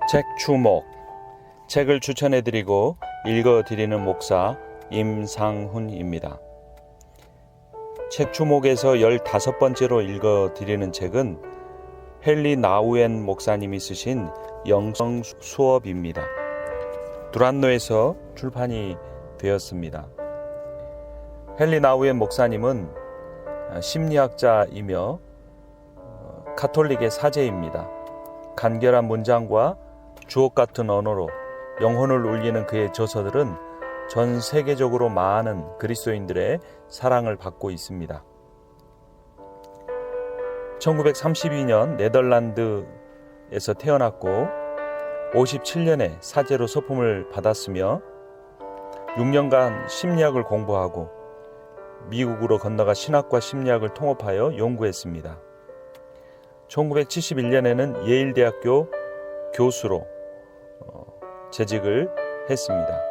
책 추목, 책을 추천해드리고 읽어드리는 목사 임상훈입니다. 책 추목에서 15번째로 읽어드리는 책은 헨리 나우엔 목사님이 쓰신 영성 수업입니다. 두란노에서 출판이 되었습니다. 헨리 나우엔 목사님은 심리학자이며 가톨릭의 사제입니다. 간결한 문장과 주옥 같은 언어로 영혼을 울리는 그의 저서들은 전 세계적으로 많은 그리스도인들의 사랑을 받고 있습니다. 1932년 네덜란드에서 태어났고 57년에 사제로 서품을 받았으며 6년간 심리학을 공부하고 미국으로 건너가 신학과 심리학을 통합하여 연구했습니다. 1971년에는 예일대학교 교수로 재직을 했습니다.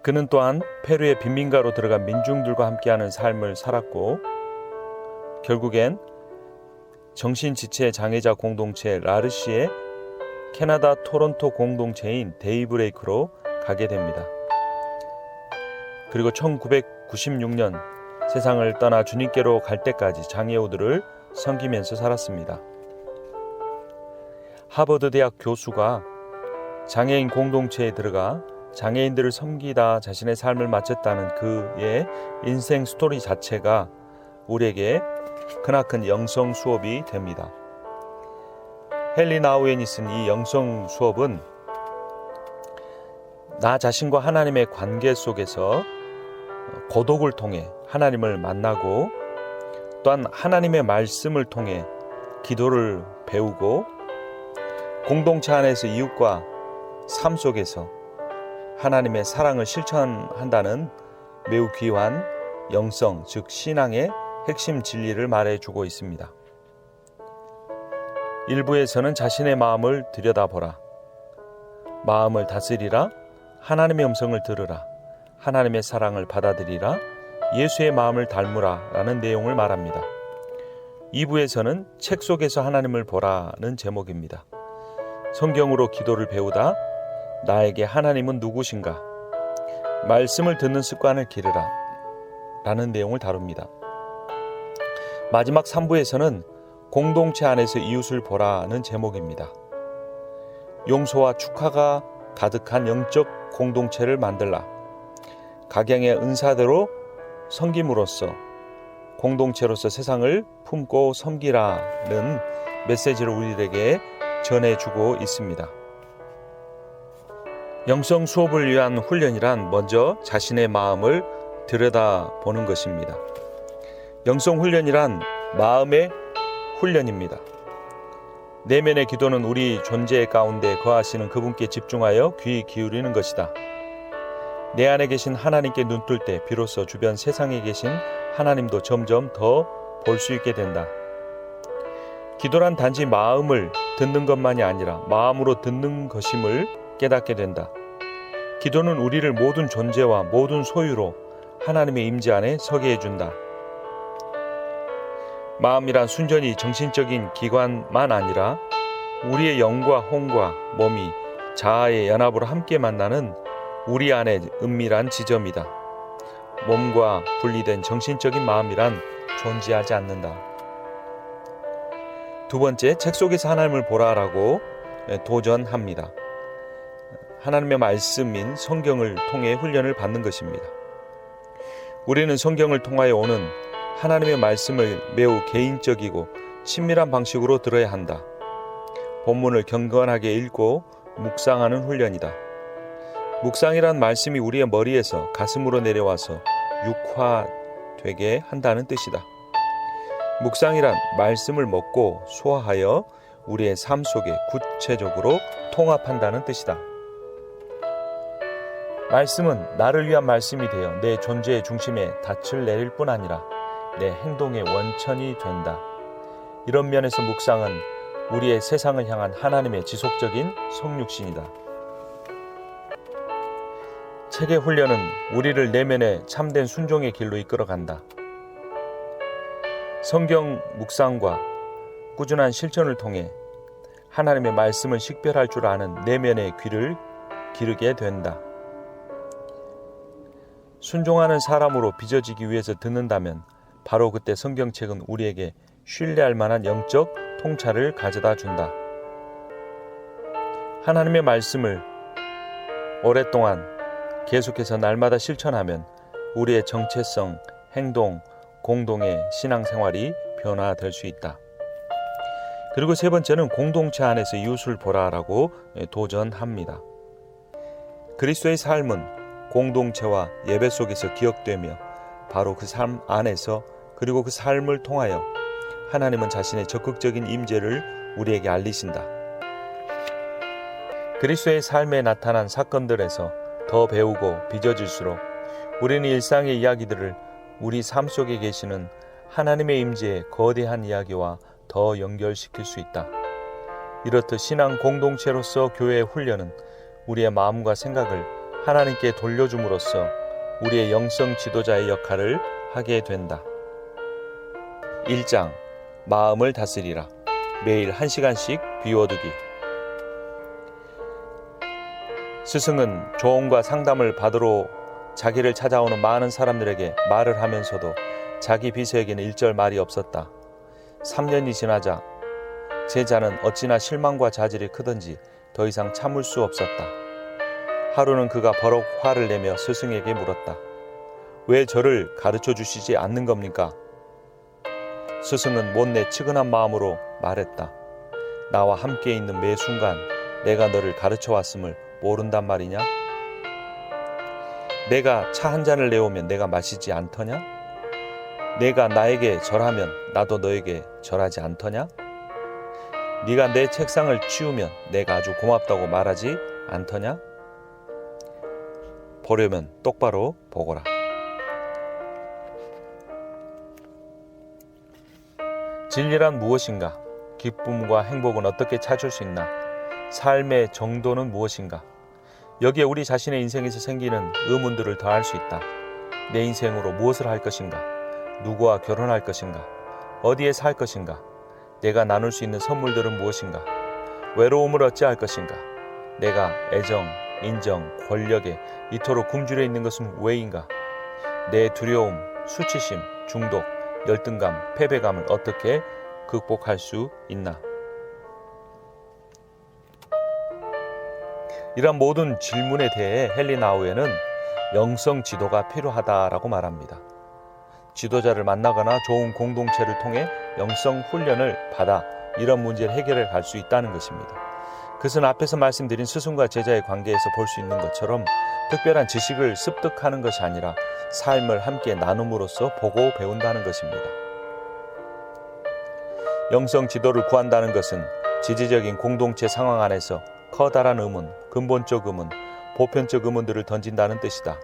그는 또한 페루의 빈민가로 들어간 민중들과 함께하는 삶을 살았고 결국엔 정신지체 장애자 공동체 라르시의 캐나다 토론토 공동체인 데이브레이크로 가게 됩니다. 그리고 1996년 세상을 떠나 주님께로 갈 때까지 장애우들을 섬기면서 살았습니다. 하버드 대학 교수가 장애인 공동체에 들어가 장애인들을 섬기다 자신의 삶을 마쳤다는 그의 인생 스토리 자체가 우리에게 크나큰 영성 수업이 됩니다. 헨리 나우엔이 쓴 이 영성 수업은 나 자신과 하나님의 관계 속에서 고독을 통해 하나님을 만나고 또한 하나님의 말씀을 통해 기도를 배우고 공동체 안에서 이웃과 삶 속에서 하나님의 사랑을 실천한다는 매우 귀한 영성, 즉 신앙의 핵심 진리를 말해주고 있습니다. 1부에서는 자신의 마음을 들여다보라, 마음을 다스리라, 하나님의 음성을 들으라, 하나님의 사랑을 받아들이라, 예수의 마음을 닮으라 라는 내용을 말합니다. 2부에서는 책 속에서 하나님을 보라는 제목입니다. 성경으로 기도를 배우다, 나에게 하나님은 누구신가, 말씀을 듣는 습관을 기르라 라는 내용을 다룹니다. 마지막 3부에서는 공동체 안에서 이웃을 보라는 제목입니다. 용서와 축하가 가득한 영적 공동체를 만들라, 각양의 은사대로 섬김으로써 공동체로서 세상을 품고 섬기라는 메시지를 우리에게 전해주고 있습니다. 영성 수업을 위한 훈련이란 먼저 자신의 마음을 들여다보는 것입니다. 영성 훈련이란 마음의 훈련입니다. 내면의 기도는 우리 존재 가운데 거하시는 그분께 집중하여 귀 기울이는 것이다. 내 안에 계신 하나님께 눈뜰 때 비로소 주변 세상에 계신 하나님도 점점 더 볼 수 있게 된다. 기도란 단지 마음을 듣는 것만이 아니라 마음으로 듣는 것임을 깨닫게 된다. 기도는 우리를 모든 존재와 모든 소유로 하나님의 임재 안에 서게 해준다. 마음이란 순전히 정신적인 기관만 아니라 우리의 영과 혼과 몸이 자아의 연합으로 함께 만나는 우리 안의 은밀한 지점이다. 몸과 분리된 정신적인 마음이란 존재하지 않는다. 두 번째, 책 속에서 하나님을 보라라고 도전합니다. 하나님의 말씀인 성경을 통해 훈련을 받는 것입니다. 우리는 성경을 통하여 오는 하나님의 말씀을 매우 개인적이고 친밀한 방식으로 들어야 한다. 본문을 경건하게 읽고 묵상하는 훈련이다. 묵상이란 말씀이 우리의 머리에서 가슴으로 내려와서 육화되게 한다는 뜻이다. 묵상이란 말씀을 먹고 소화하여 우리의 삶 속에 구체적으로 통합한다는 뜻이다. 말씀은 나를 위한 말씀이 되어 내 존재의 중심에 닻을 내릴 뿐 아니라 내 행동의 원천이 된다. 이런 면에서 묵상은 우리의 세상을 향한 하나님의 지속적인 성육신이다. 책의 훈련은 우리를 내면의 참된 순종의 길로 이끌어간다. 성경 묵상과 꾸준한 실천을 통해 하나님의 말씀을 식별할 줄 아는 내면의 귀를 기르게 된다. 순종하는 사람으로 빚어지기 위해서 듣는다면 바로 그때 성경책은 우리에게 신뢰할 만한 영적 통찰을 가져다 준다. 하나님의 말씀을 오랫동안 계속해서 날마다 실천하면 우리의 정체성, 행동, 공동의 신앙생활이 변화될 수 있다. 그리고 세 번째는 공동체 안에서 이웃을 보라라고 도전합니다. 그리스도의 삶은 공동체와 예배 속에서 기억되며 바로 그 삶 안에서 그리고 그 삶을 통하여 하나님은 자신의 적극적인 임재를 우리에게 알리신다. 그리스도의 삶에 나타난 사건들에서 더 배우고 빚어질수록 우리는 일상의 이야기들을 우리 삶 속에 계시는 하나님의 임재의 거대한 이야기와 더 연결시킬 수 있다. 이렇듯 신앙 공동체로서 교회의 훈련은 우리의 마음과 생각을 하나님께 돌려줌으로써 우리의 영성 지도자의 역할을 하게 된다. 1장 마음을 다스리라. 매일 1시간씩 비워두기. 스승은 조언과 상담을 받으러 자기를 찾아오는 많은 사람들에게 말을 하면서도 자기 비서에게는 일절 말이 없었다. 3년이 지나자 제자는 어찌나 실망과 자질이 크던지 더 이상 참을 수 없었다. 하루는 그가 버럭 화를 내며 스승에게 물었다. 왜 저를 가르쳐 주시지 않는 겁니까? 스승은 못내 측은한 마음으로 말했다. 나와 함께 있는 매 순간 내가 너를 가르쳐 왔음을 모른단 말이냐? 내가 차 한 잔을 내오면 내가 마시지 않더냐? 내가 나에게 절하면 나도 너에게 절하지 않더냐? 네가 내 책상을 치우면 내가 아주 고맙다고 말하지 않더냐? 보려면 똑바로 보거라. 진리란 무엇인가? 기쁨과 행복은 어떻게 찾을 수 있나? 삶의 정도는 무엇인가? 여기에 우리 자신의 인생에서 생기는 의문들을 더할 수 있다. 내 인생으로 무엇을 할 것인가? 누구와 결혼할 것인가? 어디에 살 것인가? 내가 나눌 수 있는 선물들은 무엇인가? 외로움을 어찌할 것인가? 내가 애정, 인정, 권력에 이토록 굶주려 있는 것은 왜인가? 내 두려움, 수치심, 중독, 열등감, 패배감을 어떻게 극복할 수 있나? 이런 모든 질문에 대해 헨리 나우에는 영성 지도가 필요하다라고 말합니다. 지도자를 만나거나 좋은 공동체를 통해 영성 훈련을 받아 이런 문제를 해결해 갈 수 있다는 것입니다. 그것은 앞에서 말씀드린 스승과 제자의 관계에서 볼 수 있는 것처럼 특별한 지식을 습득하는 것이 아니라 삶을 함께 나눔으로써 보고 배운다는 것입니다. 영성 지도를 구한다는 것은 지지적인 공동체 상황 안에서 커다란 의문, 근본적 의문, 보편적 의문들을 던진다는 뜻이다.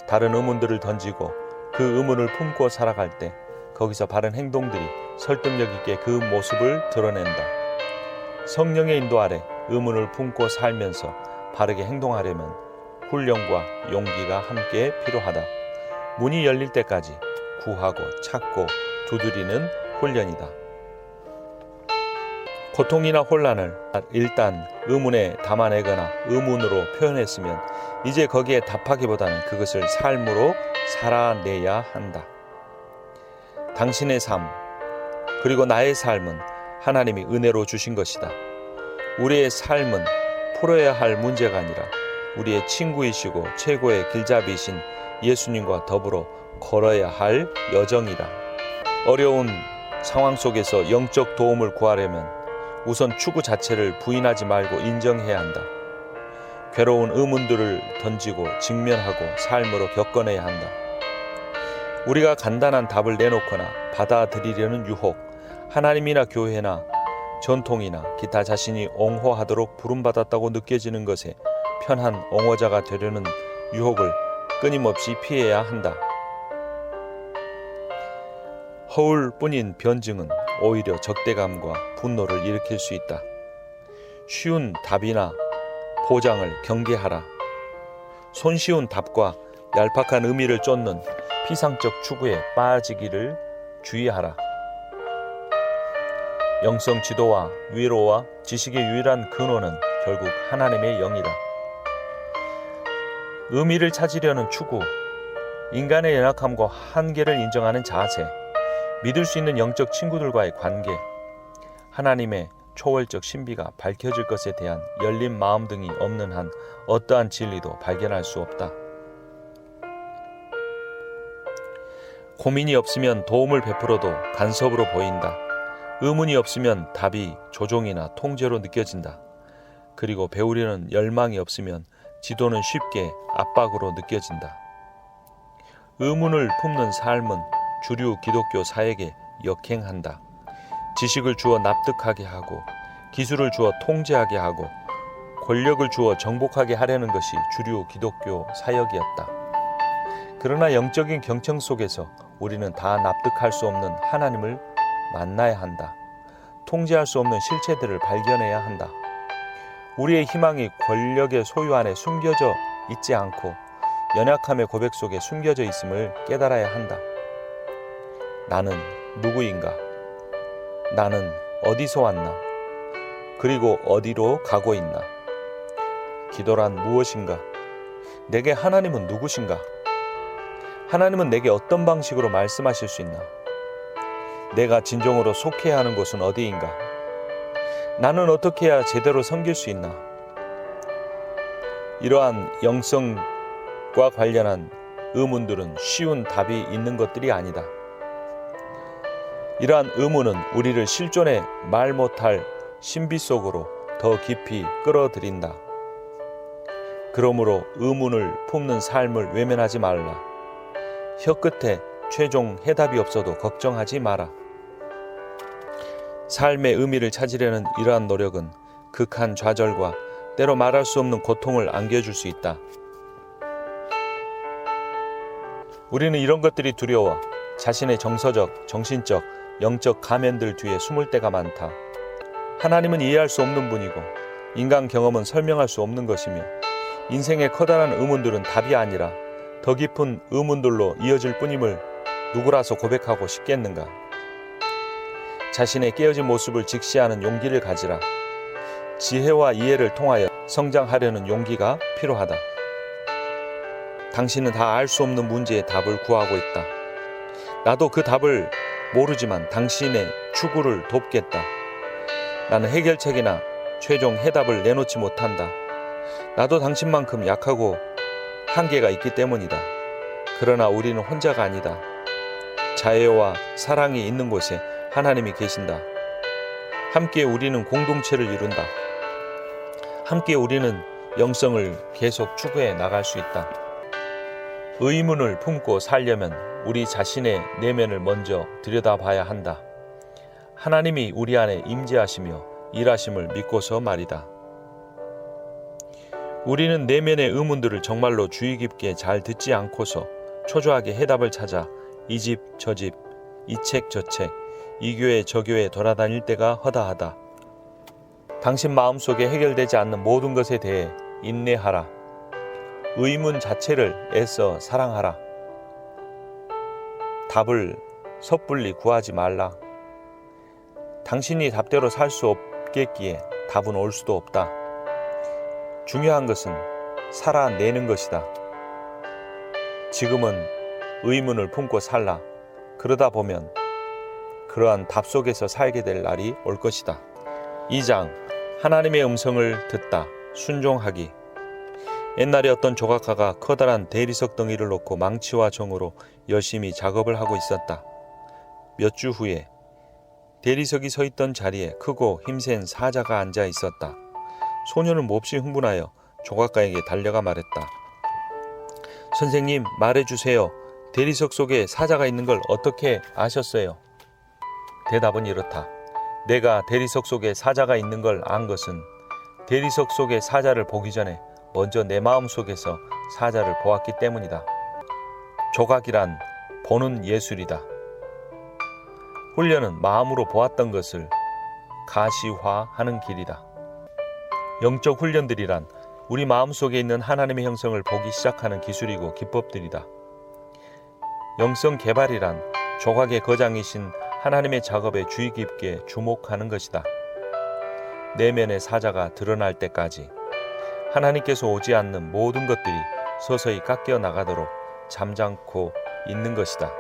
다른 의문들을 던지고 그 의문을 품고 살아갈 때 거기서 바른 행동들이 설득력 있게 그 모습을 드러낸다. 성령의 인도 아래 의문을 품고 살면서 바르게 행동하려면 훈련과 용기가 함께 필요하다. 문이 열릴 때까지 구하고 찾고 두드리는 훈련이다. 고통이나 혼란을 일단 의문에 담아내거나 의문으로 표현했으면 이제 거기에 답하기보다는 그것을 삶으로 살아내야 한다. 당신의 삶 그리고 나의 삶은 하나님이 은혜로 주신 것이다. 우리의 삶은 풀어야 할 문제가 아니라 우리의 친구이시고 최고의 길잡이이신 예수님과 더불어 걸어야 할 여정이다. 어려운 상황 속에서 영적 도움을 구하려면 우선 추구 자체를 부인하지 말고 인정해야 한다. 괴로운 의문들을 던지고 직면하고 삶으로 겪어내야 한다. 우리가 간단한 답을 내놓거나 받아들이려는 유혹, 하나님이나 교회나 전통이나 기타 자신이 옹호하도록 부름받았다고 느껴지는 것에 편한 옹호자가 되려는 유혹을 끊임없이 피해야 한다. 허울뿐인 변증은 오히려 적대감과 분노를 일으킬 수 있다. 쉬운 답이나 포장을 경계하라. 손쉬운 답과 얄팍한 의미를 쫓는 피상적 추구에 빠지기를 주의하라. 영성 지도와 위로와 지식의 유일한 근원은 결국 하나님의 영이다. 의미를 찾으려는 추구, 인간의 연약함과 한계를 인정하는 자세, 믿을 수 있는 영적 친구들과의 관계, 하나님의 초월적 신비가 밝혀질 것에 대한 열린 마음 등이 없는 한 어떠한 진리도 발견할 수 없다. 고민이 없으면 도움을 베풀어도 간섭으로 보인다. 의문이 없으면 답이 조종이나 통제로 느껴진다. 그리고 배우려는 열망이 없으면 지도는 쉽게 압박으로 느껴진다. 의문을 품는 삶은 주류 기독교 사역에 역행한다. 지식을 주어 납득하게 하고 기술을 주어 통제하게 하고 권력을 주어 정복하게 하려는 것이 주류 기독교 사역이었다. 그러나 영적인 경청 속에서 우리는 다 납득할 수 없는 하나님을 만나야 한다. 통제할 수 없는 실체들을 발견해야 한다. 우리의 희망이 권력의 소유 안에 숨겨져 있지 않고 연약함의 고백 속에 숨겨져 있음을 깨달아야 한다. 나는 누구인가? 나는 어디서 왔나? 그리고 어디로 가고 있나? 기도란 무엇인가? 내게 하나님은 누구신가? 하나님은 내게 어떤 방식으로 말씀하실 수 있나? 내가 진정으로 속해야 하는 곳은 어디인가? 나는 어떻게 해야 제대로 섬길 수 있나? 이러한 영성과 관련한 의문들은 쉬운 답이 있는 것들이 아니다. 이러한 의문은 우리를 실존의 말 못할 신비 속으로 더 깊이 끌어들인다. 그러므로 의문을 품는 삶을 외면하지 말라. 혀끝에 최종 해답이 없어도 걱정하지 마라. 삶의 의미를 찾으려는 이러한 노력은 극한 좌절과 때로 말할 수 없는 고통을 안겨줄 수 있다. 우리는 이런 것들이 두려워 자신의 정서적, 정신적, 영적 가면들 뒤에 숨을 때가 많다. 하나님은 이해할 수 없는 분이고 인간 경험은 설명할 수 없는 것이며 인생의 커다란 의문들은 답이 아니라 더 깊은 의문들로 이어질 뿐임을 누구라서 고백하고 싶겠는가? 자신의 깨어진 모습을 직시하는 용기를 가지라. 지혜와 이해를 통하여 성장하려는 용기가 필요하다. 당신은 다 알 수 없는 문제의 답을 구하고 있다. 나도 그 답을 모르지만 당신의 추구를 돕겠다. 나는 해결책이나 최종 해답을 내놓지 못한다. 나도 당신만큼 약하고 한계가 있기 때문이다. 그러나 우리는 혼자가 아니다. 자애와 사랑이 있는 곳에 하나님이 계신다. 함께 우리는 공동체를 이룬다. 함께 우리는 영성을 계속 추구해 나갈 수 있다. 의문을 품고 살려면 우리 자신의 내면을 먼저 들여다봐야 한다. 하나님이 우리 안에 임재하시며 일하심을 믿고서 말이다. 우리는 내면의 의문들을 정말로 주의 깊게 잘 듣지 않고서 초조하게 해답을 찾아 이 집 저 집, 이 책 저 책, 이 교회 저 교회 돌아다닐 때가 허다하다. 당신 마음속에 해결되지 않는 모든 것에 대해 인내하라. 의문 자체를 애써 사랑하라. 답을 섣불리 구하지 말라. 당신이 답대로 살 수 없겠기에 답은 올 수도 없다. 중요한 것은 살아내는 것이다. 지금은 의문을 품고 살라. 그러다 보면 그러한 답 속에서 살게 될 날이 올 것이다. 2장 하나님의 음성을 듣다. 순종하기. 옛날에 어떤 조각가가 커다란 대리석 덩이를 놓고 망치와 정으로 열심히 작업을 하고 있었다. 몇 주 후에 대리석이 서 있던 자리에 크고 힘센 사자가 앉아 있었다. 소녀는 몹시 흥분하여 조각가에게 달려가 말했다. 선생님, 말해주세요. 대리석 속에 사자가 있는 걸 어떻게 아셨어요? 대답은 이렇다. 내가 대리석 속에 사자가 있는 걸 안 것은 대리석 속에 사자를 보기 전에 먼저 내 마음 속에서 사자를 보았기 때문이다. 조각이란 보는 예술이다. 훈련은 마음으로 보았던 것을 가시화하는 길이다. 영적 훈련들이란 우리 마음속에 있는 하나님의 형성을 보기 시작하는 기술이고 기법들이다. 영성 개발이란 조각의 거장이신 하나님의 작업에 주의 깊게 주목하는 것이다. 내면의 사자가 드러날 때까지 하나님께서 오지 않는 모든 것들이 서서히 깎여 나가도록 잠잠고 있는 것이다.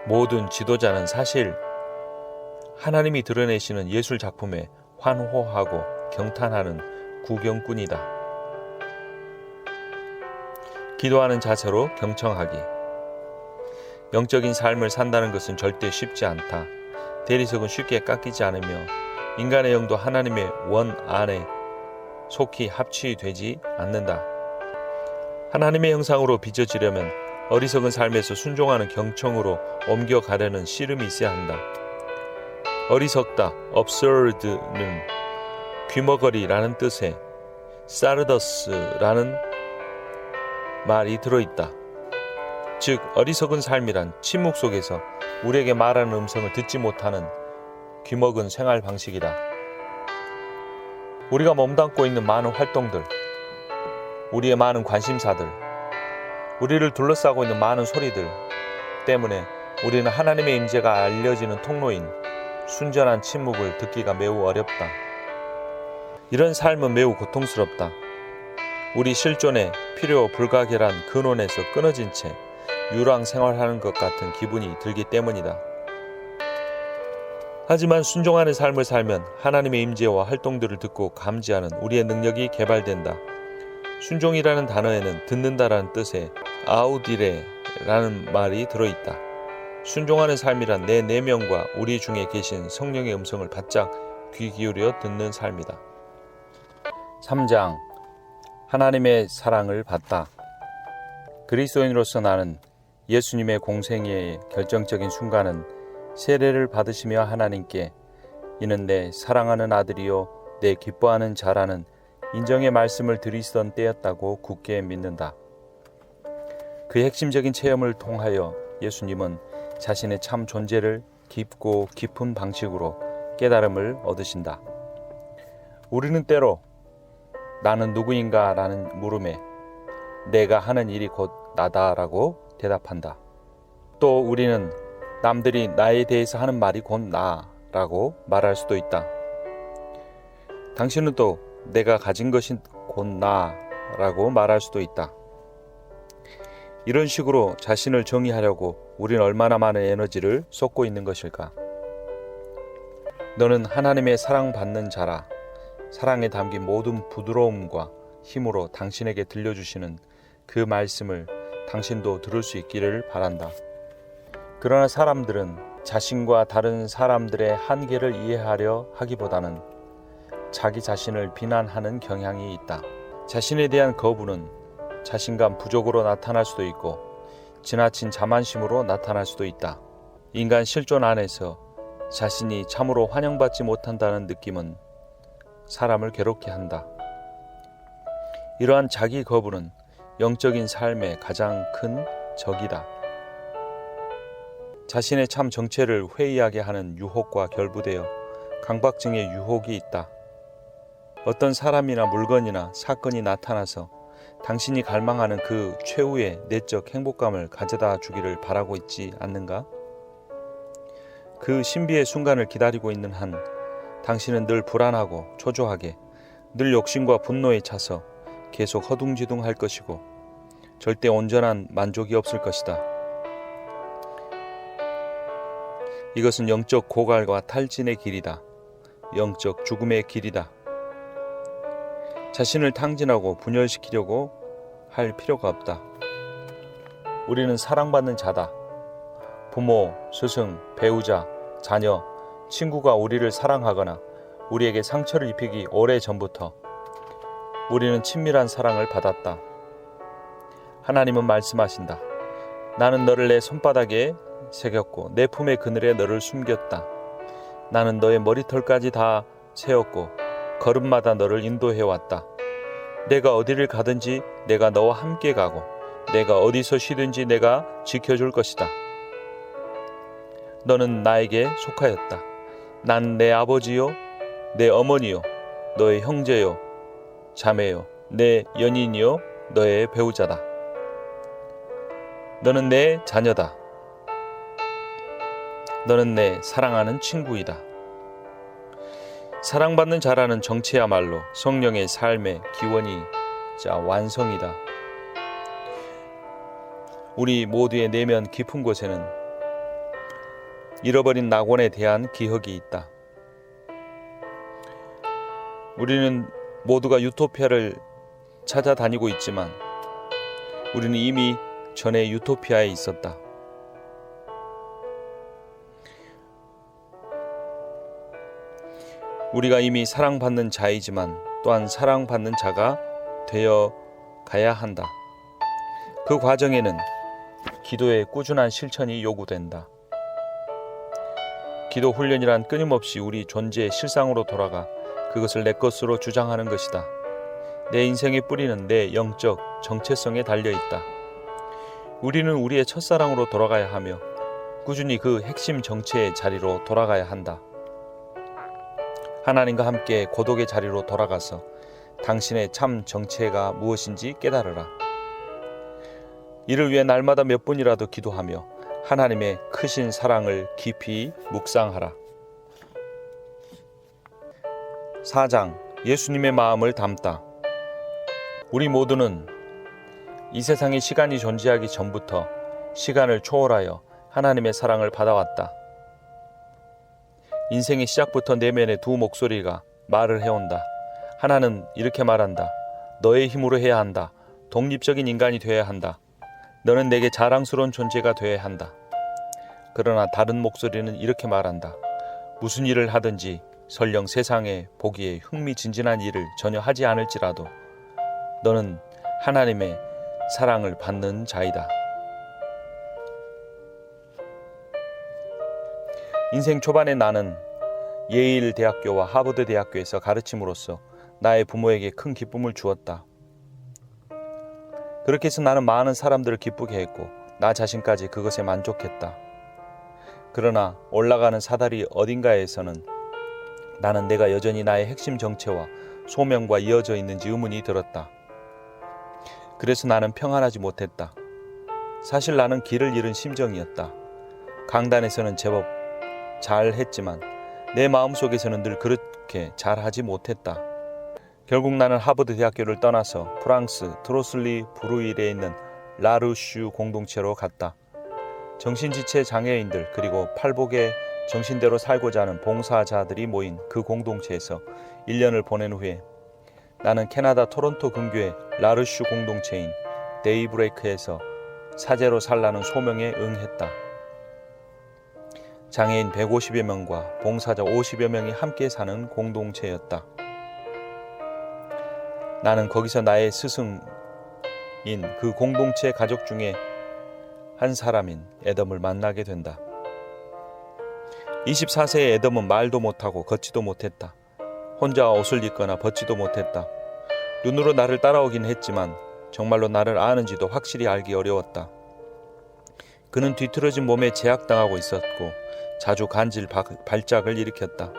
모든 지도자는 사실 하나님이 드러내시는 예술 작품에 환호하고 경탄하는 구경꾼이다. 기도하는 자세로 경청하기. 영적인 삶을 산다는 것은 절대 쉽지 않다. 대리석은 쉽게 깎이지 않으며 인간의 영도 하나님의 원 안에 속히 합치되지 않는다. 하나님의 형상으로 빚어지려면 어리석은 삶에서 순종하는 경청으로 옮겨가려는 씨름이 있어야 한다. 어리석다, absurd는 귀머거리라는 뜻의 sardous라는 말이 들어있다. 즉 어리석은 삶이란 침묵 속에서 우리에게 말하는 음성을 듣지 못하는 귀먹은 생활 방식이다. 우리가 몸담고 있는 많은 활동들, 우리의 많은 관심사들, 우리를 둘러싸고 있는 많은 소리들 때문에 우리는 하나님의 임재가 알려지는 통로인 순전한 침묵을 듣기가 매우 어렵다. 이런 삶은 매우 고통스럽다. 우리 실존의 필요 불가결한 근원에서 끊어진 채 유랑 생활하는 것 같은 기분이 들기 때문이다. 하지만 순종하는 삶을 살면 하나님의 임재와 활동들을 듣고 감지하는 우리의 능력이 개발된다. 순종이라는 단어에는 듣는다라는 뜻의 아우디레라는 말이 들어있다. 순종하는 삶이란 내 내면과 우리 중에 계신 성령의 음성을 바짝 귀 기울여 듣는 삶이다. 3장 하나님의 사랑을 받다. 그리스도인으로서 나는 예수님의 공생애의 결정적인 순간은 세례를 받으시며 하나님께 이는 내 사랑하는 아들이요 내 기뻐하는 자라는 인정의 말씀을 드리시던 때였다고 굳게 믿는다. 그 핵심적인 체험을 통하여 예수님은 자신의 참 존재를 깊고 깊은 방식으로 깨달음을 얻으신다. 우리는 때로 나는 누구인가 라는 물음에 내가 하는 일이 곧 나다라고 대답한다. 또 우리는 남들이 나에 대해서 하는 말이 곧 나라고 말할 수도 있다. 당신은 또 내가 가진 것이 곧 나라고 말할 수도 있다. 이런 식으로 자신을 정의하려고 우린 얼마나 많은 에너지를 쏟고 있는 것일까? 너는 하나님의 사랑받는 자라. 사랑에 담긴 모든 부드러움과 힘으로 당신에게 들려주시는 그 말씀을 당신도 들을 수 있기를 바란다. 그러나 사람들은 자신과 다른 사람들의 한계를 이해하려 하기보다는 자기 자신을 비난하는 경향이 있다. 자신에 대한 거부는 자신감 부족으로 나타날 수도 있고 지나친 자만심으로 나타날 수도 있다. 인간 실존 안에서 자신이 참으로 환영받지 못한다는 느낌은 사람을 괴롭게 한다. 이러한 자기 거부는 영적인 삶의 가장 큰 적이다. 자신의 참 정체를 회의하게 하는 유혹과 결부되어 강박증의 유혹이 있다. 어떤 사람이나 물건이나 사건이 나타나서 당신이 갈망하는 그 최후의 내적 행복감을 가져다 주기를 바라고 있지 않는가? 그 신비의 순간을 기다리고 있는 한 당신은 늘 불안하고 초조하게 늘 욕심과 분노에 차서 계속 허둥지둥할 것이고 절대 온전한 만족이 없을 것이다. 이것은 영적 고갈과 탈진의 길이다. 영적 죽음의 길이다. 자신을 탕진하고 분열시키려고 할 필요가 없다. 우리는 사랑받는 자다. 부모, 스승, 배우자, 자녀, 친구가 우리를 사랑하거나 우리에게 상처를 입히기 오래전부터 우리는 친밀한 사랑을 받았다. 하나님은 말씀하신다. 나는 너를 내 손바닥에 새겼고 내 품의 그늘에 너를 숨겼다. 나는 너의 머리털까지 다 세었고 걸음마다 너를 인도해왔다. 내가 어디를 가든지 내가 너와 함께 가고 내가 어디서 쉬든지 내가 지켜줄 것이다. 너는 나에게 속하였다. 난 내 아버지요 내 어머니요 너의 형제요 자매요 내 연인이요 너의 배우자다. 너는 내 자녀다. 너는 내 사랑하는 친구이다. 사랑받는 자라는 정체야말로 성령의 삶의 기원이자 완성이다. 우리 모두의 내면 깊은 곳에는 잃어버린 낙원에 대한 기억이 있다. 우리는 모두가 유토피아를 찾아다니고 있지만 우리는 이미 전에 유토피아에 있었다. 우리가 이미 사랑받는 자이지만 또한 사랑받는 자가 되어 가야 한다. 그 과정에는 기도의 꾸준한 실천이 요구된다. 기도 훈련이란 끊임없이 우리 존재의 실상으로 돌아가 그것을 내 것으로 주장하는 것이다. 내 인생의 뿌리는 내 영적 정체성에 달려있다. 우리는 우리의 첫사랑으로 돌아가야 하며 꾸준히 그 핵심 정체의 자리로 돌아가야 한다. 하나님과 함께 고독의 자리로 돌아가서 당신의 참 정체가 무엇인지 깨달으라. 이를 위해 날마다 몇 분이라도 기도하며 하나님의 크신 사랑을 깊이 묵상하라. 4장 예수님의 마음을 담다. 우리 모두는 이 세상에 시간이 존재하기 전부터 시간을 초월하여 하나님의 사랑을 받아왔다. 인생의 시작부터 내면의 두 목소리가 말을 해온다. 하나는 이렇게 말한다. 너의 힘으로 해야 한다. 독립적인 인간이 되어야 한다. 너는 내게 자랑스러운 존재가 되어야 한다. 그러나 다른 목소리는 이렇게 말한다. 무슨 일을 하든지 설령 세상에 보기에 흥미진진한 일을 전혀 하지 않을지라도 너는 하나님의 사랑을 받는 자이다. 인생 초반에 나는 예일 대학교와 하버드 대학교에서 가르침으로써 나의 부모에게 큰 기쁨을 주었다. 그렇게 해서 나는 많은 사람들을 기쁘게 했고 나 자신까지 그것에 만족했다. 그러나 올라가는 사다리 어딘가에서는 나는 내가 여전히 나의 핵심 정체와 소명과 이어져 있는지 의문이 들었다. 그래서 나는 평안하지 못했다. 사실 나는 길을 잃은 심정이었다. 강단에서는 제법 잘했지만 내 마음속에서는 늘 그렇게 잘하지 못했다. 결국 나는 하버드 대학교를 떠나서 프랑스 트로슬리 브루일에 있는 라르슈 공동체로 갔다. 정신지체 장애인들 그리고 팔복의 정신대로 살고자 하는 봉사자들이 모인 그 공동체에서 1년을 보낸 후에 나는 캐나다 토론토 근교의 라르슈 공동체인 데이브레이크에서 사제로 살라는 소명에 응했다. 장애인 150여 명과 봉사자 50여 명이 함께 사는 공동체였다. 나는 거기서 나의 스승인 그 공동체 가족 중에 한 사람인 애덤을 만나게 된다. 24세의 애덤은 말도 못하고 걷지도 못했다. 혼자 옷을 입거나 벗지도 못했다. 눈으로 나를 따라오긴 했지만 정말로 나를 아는지도 확실히 알기 어려웠다. 그는 뒤틀어진 몸에 제약당하고 있었고 자주 간질 발작을 일으켰다.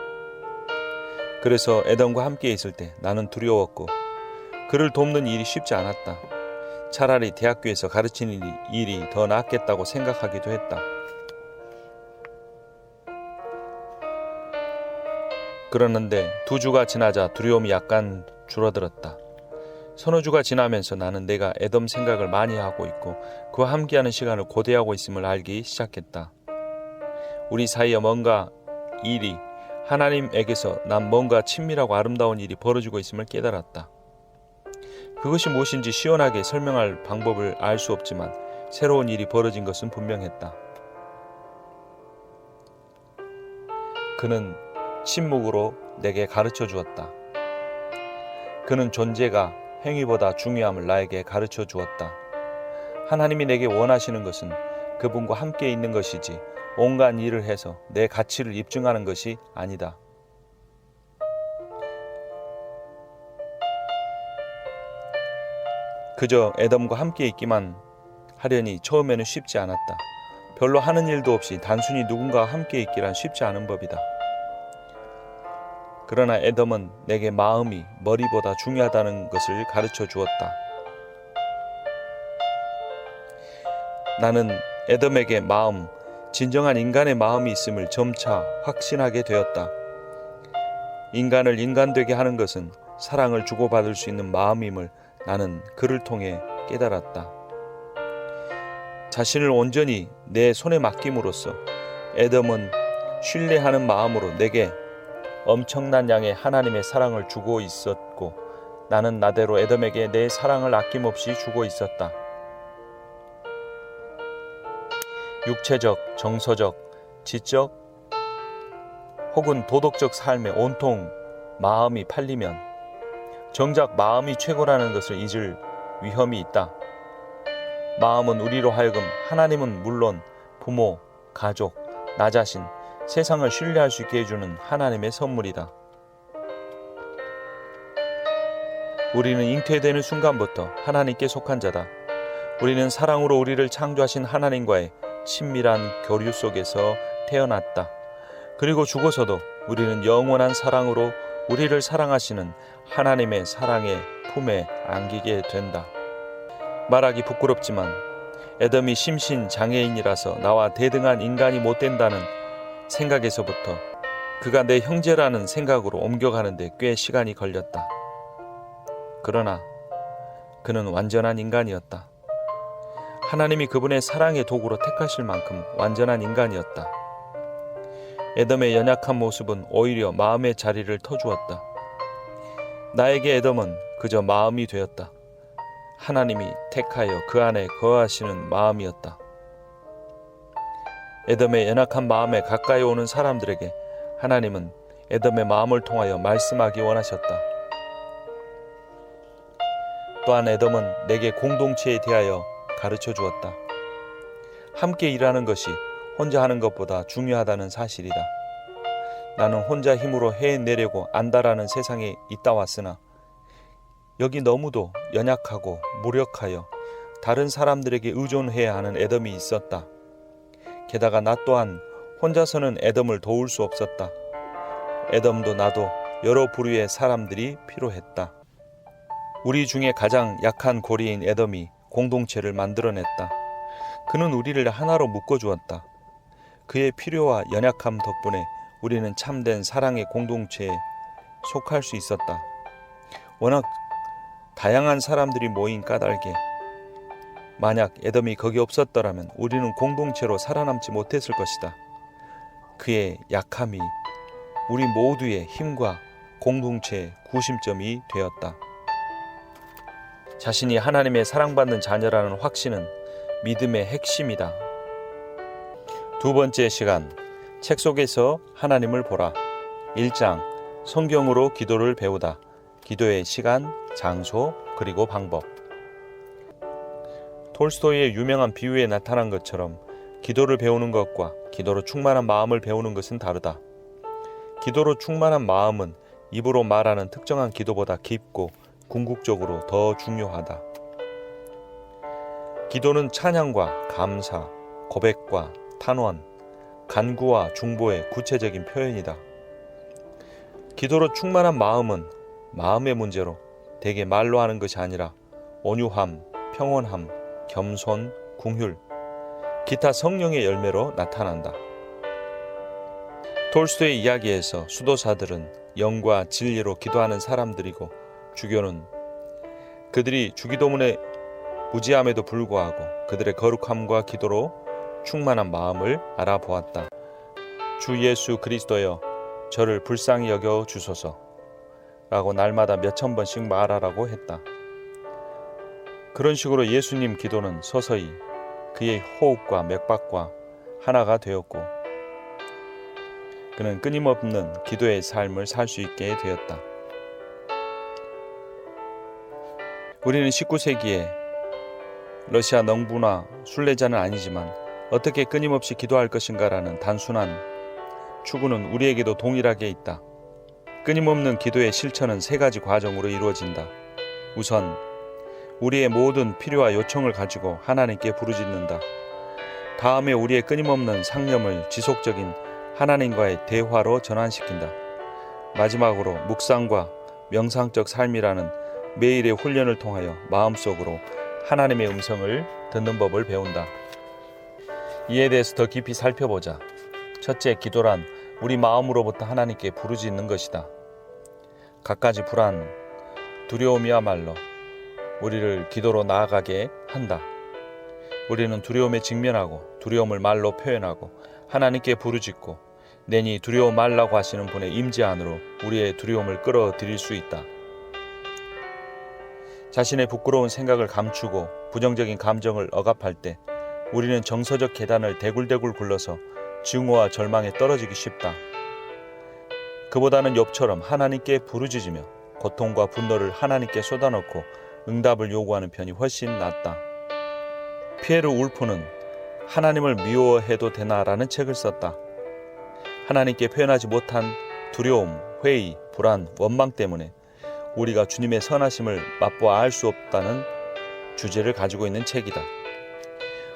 그래서 애덤과 함께 있을 때 나는 두려웠고 그를 돕는 일이 쉽지 않았다. 차라리 대학교에서 가르치는 일이 더 낫겠다고 생각하기도 했다. 그러는데 2주가 지나자 두려움이 약간 줄어들었다. 서너 주가 지나면서 나는 내가 애덤 생각을 많이 하고 있고 그와 함께하는 시간을 고대하고 있음을 알기 시작했다. 우리 사이에 뭔가 일이 하나님에게서 난 뭔가 친밀하고 아름다운 일이 벌어지고 있음을 깨달았다. 그것이 무엇인지 시원하게 설명할 방법을 알 수 없지만 새로운 일이 벌어진 것은 분명했다. 그는 침묵으로 내게 가르쳐 주었다. 그는 존재가 행위보다 중요함을 나에게 가르쳐 주었다. 하나님이 내게 원하시는 것은 그분과 함께 있는 것이지 온갖 일을 해서 내 가치를 입증하는 것이 아니다. 그저 애덤과 함께 있기만 하려니 처음에는 쉽지 않았다. 별로 하는 일도 없이 단순히 누군가와 함께 있기란 쉽지 않은 법이다. 그러나 애덤은 내게 마음이 머리보다 중요하다는 것을 가르쳐 주었다. 나는 애덤에게 마음, 진정한 인간의 마음이 있음을 점차 확신하게 되었다. 인간을 인간되게 하는 것은 사랑을 주고받을 수 있는 마음임을 나는 그를 통해 깨달았다. 자신을 온전히 내 손에 맡김으로써 애덤은 신뢰하는 마음으로 내게 엄청난 양의 하나님의 사랑을 주고 있었고, 나는 나대로 애덤에게 내 사랑을 아낌없이 주고 있었다. 육체적, 정서적, 지적 혹은 도덕적 삶에 온통 마음이 팔리면 정작 마음이 최고라는 것을 잊을 위험이 있다. 마음은 우리로 하여금 하나님은 물론 부모, 가족, 나 자신, 세상을 신뢰할 수 있게 해주는 하나님의 선물이다. 우리는 잉태되는 순간부터 하나님께 속한 자다. 우리는 사랑으로 우리를 창조하신 하나님과의 친밀한 교류 속에서 태어났다. 그리고 죽어서도 우리는 영원한 사랑으로 우리를 사랑하시는 하나님의 사랑의 품에 안기게 된다. 말하기 부끄럽지만 애덤이 심신장애인이라서 나와 대등한 인간이 못 된다는 생각에서부터 그가 내 형제라는 생각으로 옮겨가는데 꽤 시간이 걸렸다. 그러나 그는 완전한 인간이었다. 하나님이 그분의 사랑의 도구로 택하실 만큼 완전한 인간이었다. 애덤의 연약한 모습은 오히려 마음의 자리를 터주었다. 나에게 애덤은 그저 마음이 되었다. 하나님이 택하여 그 안에 거하시는 마음이었다. 애덤의 연약한 마음에 가까이 오는 사람들에게 하나님은 애덤의 마음을 통하여 말씀하기 원하셨다. 또한 애덤은 내게 공동체에 대하여 가르쳐 주었다. 함께 일하는 것이 혼자 하는 것보다 중요하다는 사실이다. 나는 혼자 힘으로 해내려고 안다라는 세상에 있다 왔으나 여기 너무도 연약하고 무력하여 다른 사람들에게 의존해야 하는 애덤이 있었다. 게다가 나 또한 혼자서는 애덤을 도울 수 없었다. 애덤도 나도 여러 부류의 사람들이 필요했다. 우리 중에 가장 약한 고리인 애덤이 공동체를 만들어냈다. 그는 우리를 하나로 묶어주었다. 그의 필요와 연약함 덕분에 우리는 참된 사랑의 공동체에 속할 수 있었다. 워낙 다양한 사람들이 모인 까닭에 만약 애덤이 거기 없었더라면 우리는 공동체로 살아남지 못했을 것이다. 그의 약함이 우리 모두의 힘과 공동체의 구심점이 되었다. 자신이 하나님의 사랑받는 자녀라는 확신은 믿음의 핵심이다. 두 번째 시간, 책 속에서 하나님을 보라. 1장, 성경으로 기도를 배우다. 기도의 시간, 장소, 그리고 방법. 톨스토이의 유명한 비유에 나타난 것처럼 기도를 배우는 것과 기도로 충만한 마음을 배우는 것은 다르다. 기도로 충만한 마음은 입으로 말하는 특정한 기도보다 깊고 궁극적으로 더 중요하다. 기도는 찬양과 감사, 고백과 탄원, 간구와 중보의 구체적인 표현이다. 기도로 충만한 마음은 마음의 문제로 대개 말로 하는 것이 아니라 온유함, 평온함, 겸손, 긍휼, 기타 성령의 열매로 나타난다. 톨스토이의 이야기에서 수도사들은 영과 진리로 기도하는 사람들이고 주교는 그들이 주기도문에 무지함에도 불구하고 그들의 거룩함과 기도로 충만한 마음을 알아보았다. 주 예수 그리스도여 저를 불쌍히 여겨 주소서 라고 날마다 몇천 번씩 말하라고 했다. 그런 식으로 예수님 기도는 서서히 그의 호흡과 맥박과 하나가 되었고 그는 끊임없는 기도의 삶을 살 수 있게 되었다. 우리는 19세기에 러시아 농부나 순례자는 아니지만 어떻게 끊임없이 기도할 것인가라는 단순한 추구는 우리에게도 동일하게 있다. 끊임없는 기도의 실천은 세 가지 과정으로 이루어진다. 우선 우리의 모든 필요와 요청을 가지고 하나님께 부르짖는다. 다음에 우리의 끊임없는 상념을 지속적인 하나님과의 대화로 전환시킨다. 마지막으로 묵상과 명상적 삶이라는 매일의 훈련을 통하여 마음속으로 하나님의 음성을 듣는 법을 배운다. 이에 대해서 더 깊이 살펴보자. 첫째, 기도란 우리 마음으로부터 하나님께 부르짖는 것이다. 갖가지 불안, 두려움이야말로 우리를 기도로 나아가게 한다. 우리는 두려움에 직면하고 두려움을 말로 표현하고 하나님께 부르짖고 내니 두려워 말라고 하시는 분의 임재 안으로 우리의 두려움을 끌어들일 수 있다. 자신의 부끄러운 생각을 감추고 부정적인 감정을 억압할 때 우리는 정서적 계단을 대굴대굴 굴러서 증오와 절망에 떨어지기 쉽다. 그보다는 욥처럼 하나님께 부르짖으며 고통과 분노를 하나님께 쏟아놓고 응답을 요구하는 편이 훨씬 낫다. 피에르 울프는 하나님을 미워해도 되나라는 책을 썼다. 하나님께 표현하지 못한 두려움, 회의, 불안, 원망 때문에 우리가 주님의 선하심을 맛보아 알 수 없다는 주제를 가지고 있는 책이다.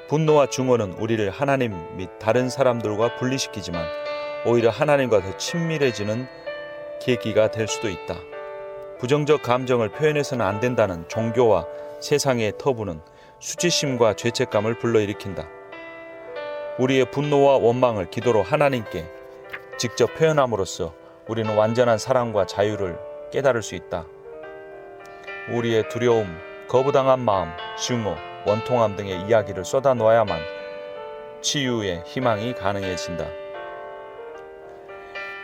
분노와 증오는 우리를 하나님 및 다른 사람들과 분리시키지만 오히려 하나님과 더 친밀해지는 계기가 될 수도 있다. 부정적 감정을 표현해서는 안 된다는 종교와 세상의 터부는 수치심과 죄책감을 불러일으킨다. 우리의 분노와 원망을 기도로 하나님께 직접 표현함으로써 우리는 완전한 사랑과 자유를 깨달을 수 있다. 우리의 두려움, 거부당한 마음, 증오, 원통함 등의 이야기를 쏟아놓아야만 치유의 희망이 가능해진다.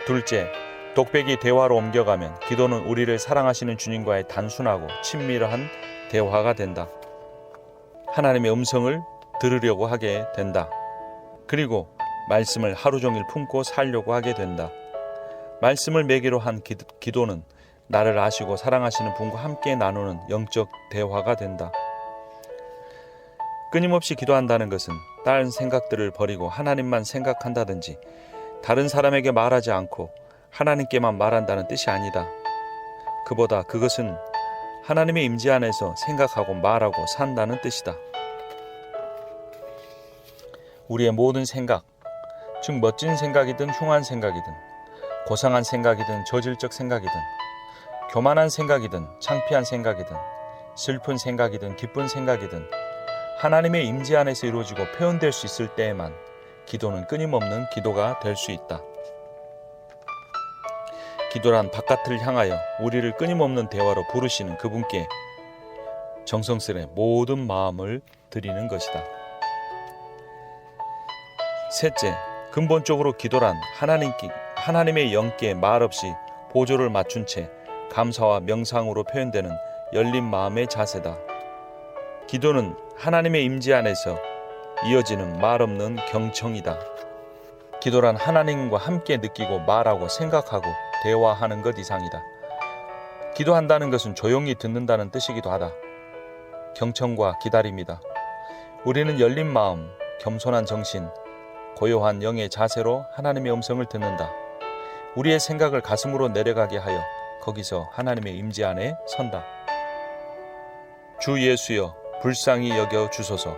둘째, 독백이 대화로 옮겨가면 기도는 우리를 사랑하시는 주님과의 단순하고 친밀한 대화가 된다. 하나님의 음성을 들으려고 하게 된다. 그리고 말씀을 하루 종일 품고 살려고 하게 된다. 말씀을 매개로 한 기도는 나를 아시고 사랑하시는 분과 함께 나누는 영적 대화가 된다. 끊임없이 기도한다는 것은 다른 생각들을 버리고 하나님만 생각한다든지 다른 사람에게 말하지 않고 하나님께만 말한다는 뜻이 아니다. 그보다 그것은 하나님의 임재 안에서 생각하고 말하고 산다는 뜻이다. 우리의 모든 생각, 즉 멋진 생각이든 흉한 생각이든 고상한 생각이든 저질적 생각이든 교만한 생각이든 창피한 생각이든 슬픈 생각이든 기쁜 생각이든 하나님의 임재 안에서 이루어지고 표현될 수 있을 때에만 기도는 끊임없는 기도가 될 수 있다. 기도란 바깥을 향하여 우리를 끊임없는 대화로 부르시는 그분께 정성스레 모든 마음을 드리는 것이다. 셋째, 근본적으로 기도란 하나님의 영께 말없이 보조를 맞춘 채 감사와 명상으로 표현되는 열린 마음의 자세다. 기도는 하나님의 임재 안에서 이어지는 말없는 경청이다. 기도란 하나님과 함께 느끼고 말하고 생각하고 대화하는 것 이상이다. 기도한다는 것은 조용히 듣는다는 뜻이기도 하다. 경청과 기다림이다. 우리는 열린 마음, 겸손한 정신, 고요한 영의 자세로 하나님의 음성을 듣는다. 우리의 생각을 가슴으로 내려가게 하여 거기서 하나님의 임재 안에 선다. 주 예수여 불쌍히 여겨 주소서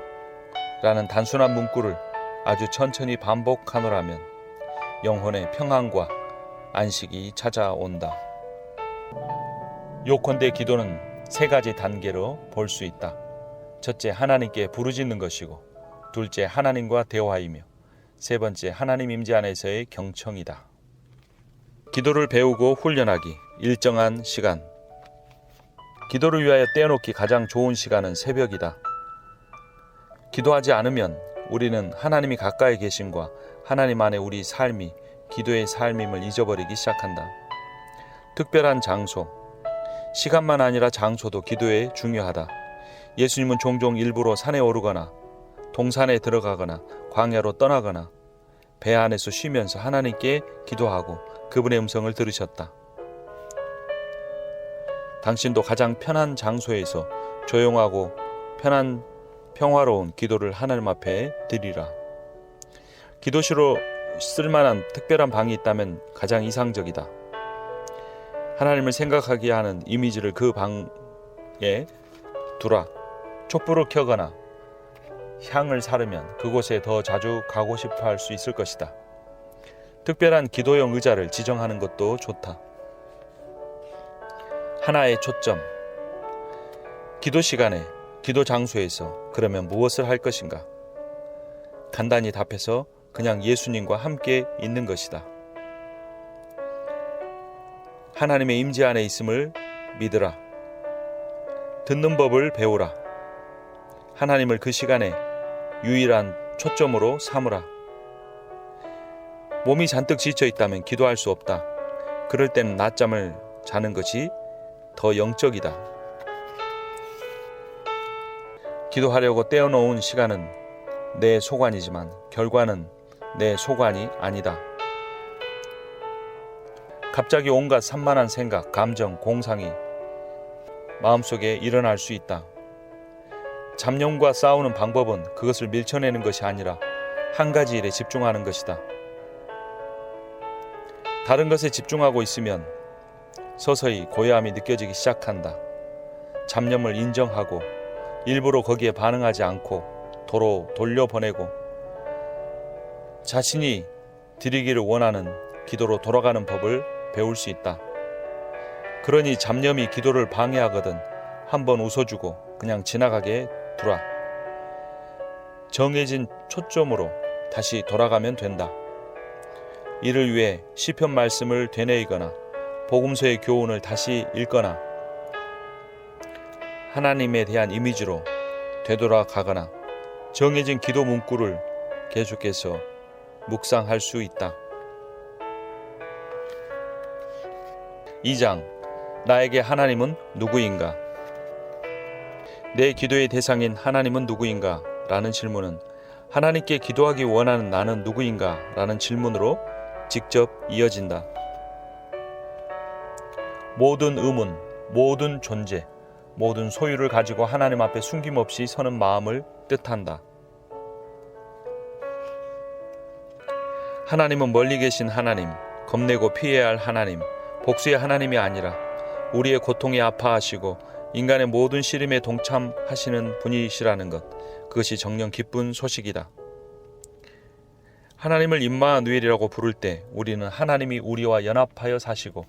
라는 단순한 문구를 아주 천천히 반복하노라면 영혼의 평안과 안식이 찾아온다. 요컨대 기도는 세 가지 단계로 볼 수 있다. 첫째, 하나님께 부르짖는 것이고, 둘째, 하나님과 대화이며, 세 번째, 하나님 임재 안에서의 경청이다. 기도를 배우고 훈련하기, 일정한 시간. 기도를 위하여 떼어놓기 가장 좋은 시간은 새벽이다. 기도하지 않으면 우리는 하나님이 가까이 계심과 하나님 안에 우리 삶이 기도의 삶임을 잊어버리기 시작한다. 특별한 장소, 시간만 아니라 장소도 기도에 중요하다. 예수님은 종종 일부러 산에 오르거나 동산에 들어가거나 광야로 떠나거나 배 안에서 쉬면서 하나님께 기도하고 그분의 음성을 들으셨다. 당신도 가장 편한 장소에서 조용하고 평화로운 기도를 하나님 앞에 드리라. 기도실로 쓸만한 특별한 방이 있다면 가장 이상적이다. 하나님을 생각하게 하는 이미지를 그 방에 두라. 촛불을 켜거나 향을 사르면 그곳에 더 자주 가고 싶어 할 수 있을 것이다. 특별한 기도용 의자를 지정하는 것도 좋다. 하나의 초점. 기도 시간에, 기도 장소에서 그러면 무엇을 할 것인가? 간단히 답해서 그냥 예수님과 함께 있는 것이다. 하나님의 임재 안에 있음을 믿으라. 듣는 법을 배우라. 하나님을 그 시간에 유일한 초점으로 삼으라. 몸이 잔뜩 지쳐 있다면 기도할 수 없다. 그럴 때는 낮잠을 자는 것이 더 영적이다. 기도하려고 떼어놓은 시간은 내 소관이지만 결과는 내 소관이 아니다. 갑자기 온갖 산만한 생각, 감정, 공상이 마음속에 일어날 수 있다. 잡념과 싸우는 방법은 그것을 밀쳐내는 것이 아니라 한 가지 일에 집중하는 것이다. 다른 것에 집중하고 있으면 서서히 고요함이 느껴지기 시작한다. 잡념을 인정하고 일부러 거기에 반응하지 않고 도로 돌려보내고 자신이 드리기를 원하는 기도로 돌아가는 법을 배울 수 있다. 그러니 잡념이 기도를 방해하거든 한번 웃어주고 그냥 지나가게 두라. 정해진 초점으로 다시 돌아가면 된다. 이를 위해 시편 말씀을 되뇌이거나 복음서의 교훈을 다시 읽거나 하나님에 대한 이미지로 되돌아가거나 정해진 기도 문구를 계속해서 묵상할 수 있다. 2장 나에게 하나님은 누구인가? 내 기도의 대상인 하나님은 누구인가? 라는 질문은 하나님께 기도하기 원하는 나는 누구인가? 라는 질문으로 직접 이어진다. 모든 의문, 모든 존재, 모든 소유를 가지고 하나님 앞에 숨김없이 서는 마음을 뜻한다. 하나님은 멀리 계신 하나님, 겁내고 피해야 할 하나님, 복수의 하나님이 아니라 우리의 고통에 아파하시고 인간의 모든 시름에 동참하시는 분이시라는 것, 그것이 정녕 기쁜 소식이다. 하나님을 임마누엘이라고 부를 때 우리는 하나님이 우리와 연합하여 사시고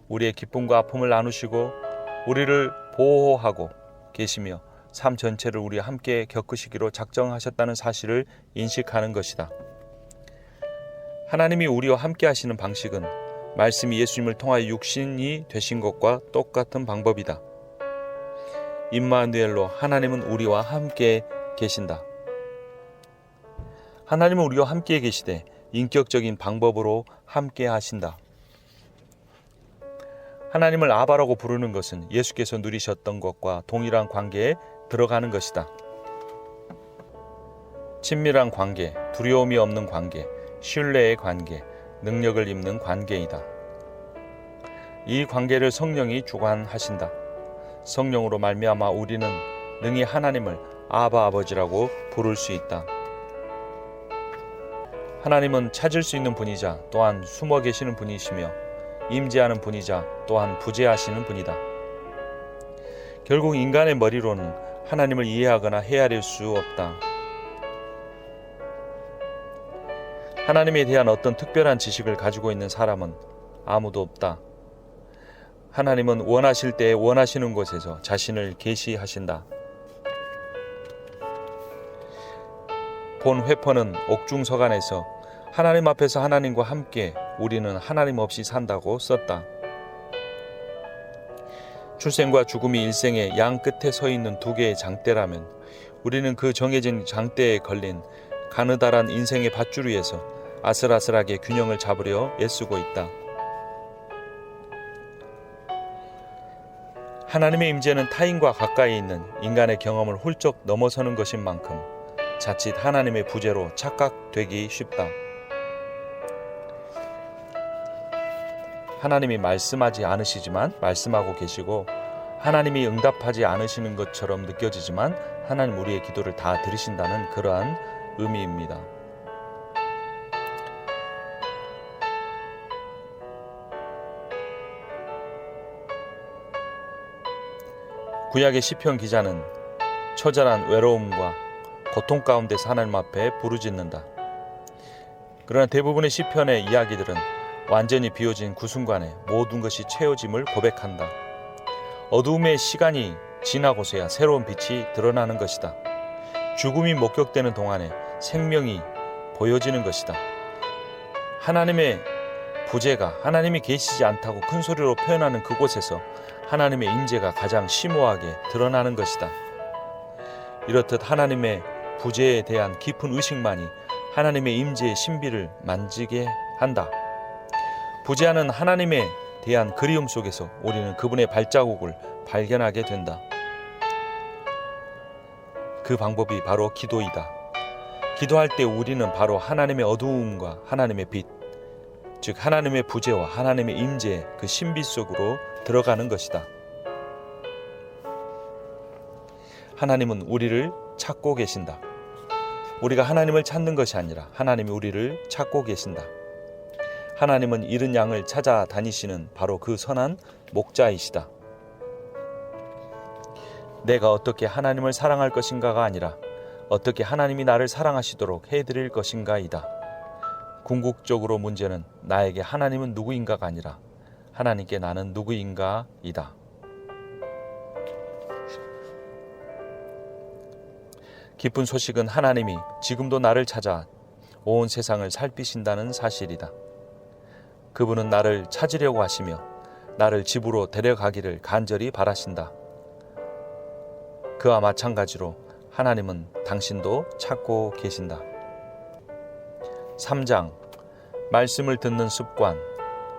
우리의 기쁨과 아픔을 나누시고 우리를 보호하고 계시며 삶 전체를 우리와 함께 겪으시기로 작정하셨다는 사실을 인식하는 것이다. 하나님이 우리와 함께 하시는 방식은 말씀이 예수님을 통하여 육신이 되신 것과 똑같은 방법이다. 임마누엘로 하나님은 우리와 함께 계신다. 하나님은 우리와 함께 계시되 인격적인 방법으로 함께 하신다. 하나님을 아바라고 부르는 것은 예수께서 누리셨던 것과 동일한 관계에 들어가는 것이다. 친밀한 관계, 두려움이 없는 관계, 신뢰의 관계, 능력을 입는 관계이다. 이 관계를 성령이 주관하신다. 성령으로 말미암아 우리는 능히 하나님을 아바 아버지라고 부를 수 있다. 하나님은 찾을 수 있는 분이자 또한 숨어 계시는 분이시며 임재하는 분이자 또한 부재하시는 분이다. 결국 인간의 머리로는 하나님을 이해하거나 헤아릴 수 없다. 하나님에 대한 어떤 특별한 지식을 가지고 있는 사람은 아무도 없다. 하나님은 원하실 때 원하시는 곳에서 자신을 계시하신다. 본 회퍼는 옥중서간에서 하나님 앞에서 하나님과 함께 우리는 하나님 없이 산다고 썼다. 출생과 죽음이 일생의 양 끝에 서 있는 두 개의 장대라면 우리는 그 정해진 장대에 걸린 가느다란 인생의 밧줄 위에서 아슬아슬하게 균형을 잡으려 애쓰고 있다. 하나님의 임재는 타인과 가까이 있는 인간의 경험을 훌쩍 넘어서는 것인 만큼 자칫 하나님의 부재로 착각되기 쉽다. 하나님이 말씀하지 않으시지만 말씀하고 계시고 하나님이 응답하지 않으시는 것처럼 느껴지지만 하나님 우리의 기도를 다 들으신다는 그러한 의미입니다. 구약의 시편 기자는 처절한 외로움과 고통 가운데서 하나님 앞에 부르짖는다. 그러나 대부분의 시편의 이야기들은 완전히 비워진 그 순간에 모든 것이 채워짐을 고백한다. 어두움의 시간이 지나고서야 새로운 빛이 드러나는 것이다. 죽음이 목격되는 동안에 생명이 보여지는 것이다. 하나님의 부재가 하나님이 계시지 않다고 큰 소리로 표현하는 그곳에서 하나님의 임재가 가장 심오하게 드러나는 것이다. 이렇듯 하나님의 부재에 대한 깊은 의식만이 하나님의 임재의 신비를 만지게 한다. 부재하는 하나님에 대한 그리움 속에서 우리는 그분의 발자국을 발견하게 된다. 그 방법이 바로 기도이다. 기도할 때 우리는 바로 하나님의 어두움과 하나님의 빛, 즉 하나님의 부재와 하나님의 임재의 그 신비 속으로 들어가는 것이다. 하나님은 우리를 찾고 계신다. 우리가 하나님을 찾는 것이 아니라 하나님이 우리를 찾고 계신다. 하나님은 잃은 양을 찾아다니시는 바로 그 선한 목자이시다. 내가 어떻게 하나님을 사랑할 것인가가 아니라 어떻게 하나님이 나를 사랑하시도록 해드릴 것인가이다. 궁극적으로 문제는 나에게 하나님은 누구인가가 아니라 하나님께 나는 누구인가이다. 기쁜 소식은 하나님이 지금도 나를 찾아 온 세상을 살피신다는 사실이다. 그분은 나를 찾으려고 하시며 나를 집으로 데려가기를 간절히 바라신다. 그와 마찬가지로 하나님은 당신도 찾고 계신다. 3장 말씀을 듣는 습관,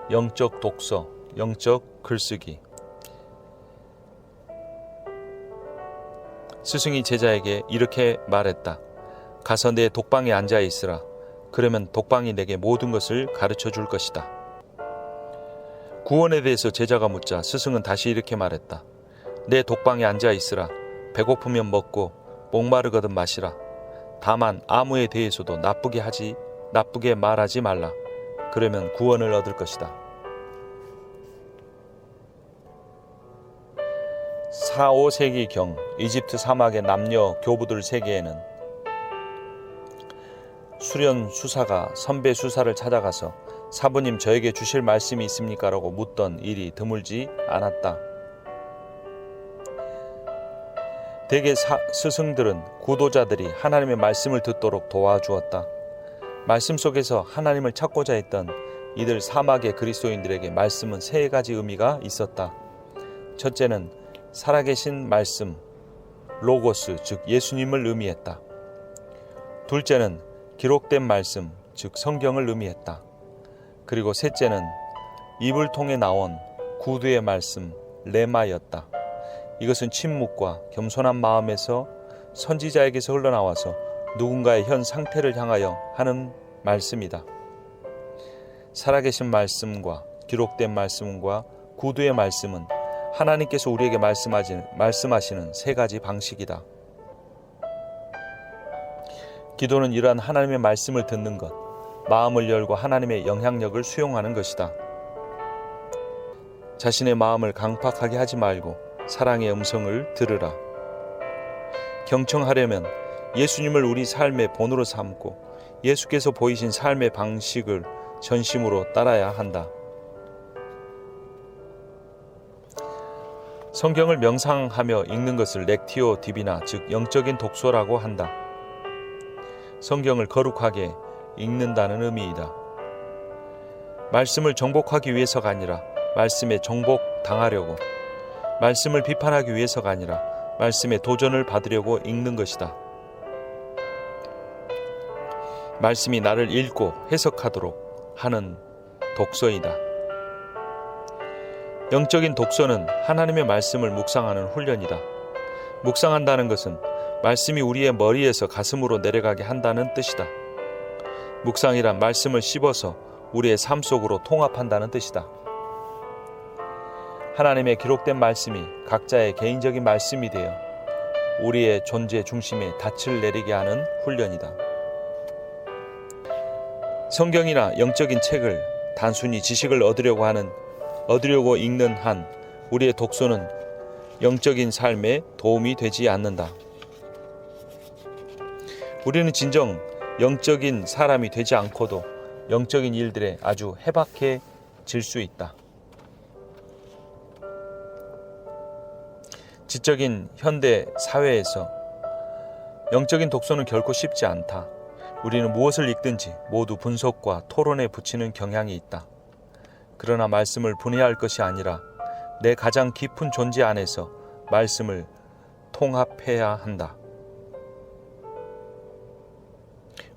영적 독서, 영적 글쓰기. 스승이 제자에게 이렇게 말했다. 가서 내 독방에 앉아 있으라. 그러면 독방이 내게 모든 것을 가르쳐 줄 것이다. 구원에 대해서 제자가 묻자 스승은 다시 이렇게 말했다. 내 독방에 앉아 있으라. 배고프면 먹고 목마르거든 마시라. 다만 아무에 대해서도 나쁘게 말하지 말라. 그러면 구원을 얻을 것이다. 4, 5세기경 이집트 사막의 남녀 교부들 세계에는 수련 수사가 선배 수사를 찾아가서 사부님 저에게 주실 말씀이 있습니까? 라고 묻던 일이 드물지 않았다. 대개 스승들은 구도자들이 하나님의 말씀을 듣도록 도와주었다. 말씀 속에서 하나님을 찾고자 했던 이들 사막의 그리스도인들에게 말씀은 3가지 의미가 있었다. 첫째는 살아계신 말씀, 로고스, 즉 예수님을 의미했다. 둘째는 기록된 말씀, 즉 성경을 의미했다. 그리고 셋째는 입을 통해 나온 구두의 말씀, 레마였다. 이것은 침묵과 겸손한 마음에서 선지자에게서 흘러나와서 누군가의 현 상태를 향하여 하는 말씀이다. 살아계신 말씀과 기록된 말씀과 구두의 말씀은 하나님께서 우리에게 말씀하시는 3가지 방식이다. 기도는 이러한 하나님의 말씀을 듣는 것, 마음을 열고 하나님의 영향력을 수용하는 것이다. 자신의 마음을 강팍하게 하지 말고 사랑의 음성을 들으라. 경청하려면 예수님을 우리 삶의 본으로 삼고 예수께서 보이신 삶의 방식을 전심으로 따라야 한다. 성경을 명상하며 읽는 것을 렉티오 디비나, 즉 영적인 독서라고 한다. 성경을 거룩하게 읽는다는 의미이다. 말씀을 정복하기 위해서가 아니라 말씀에 정복당하려고, 말씀을 비판하기 위해서가 아니라 말씀에 도전을 받으려고 읽는 것이다. 말씀이 나를 읽고 해석하도록 하는 독서이다. 영적인 독서는 하나님의 말씀을 묵상하는 훈련이다. 묵상한다는 것은 말씀이 우리의 머리에서 가슴으로 내려가게 한다는 뜻이다. 묵상이란 말씀을 씹어서 우리의 삶 속으로 통합한다는 뜻이다. 하나님의 기록된 말씀이 각자의 개인적인 말씀이 되어 우리의 존재 중심에 닻을 내리게 하는 훈련이다. 성경이나 영적인 책을 단순히 지식을 얻으려고 읽는 한 우리의 독서는 영적인 삶에 도움이 되지 않는다. 우리는 진정 영적인 사람이 되지 않고도 영적인 일들에 아주 해박해질 수 있다. 지적인 현대 사회에서 영적인 독서는 결코 쉽지 않다. 우리는 무엇을 읽든지 모두 분석과 토론에 붙이는 경향이 있다. 그러나 말씀을 분해할 것이 아니라 내 가장 깊은 존재 안에서 말씀을 통합해야 한다.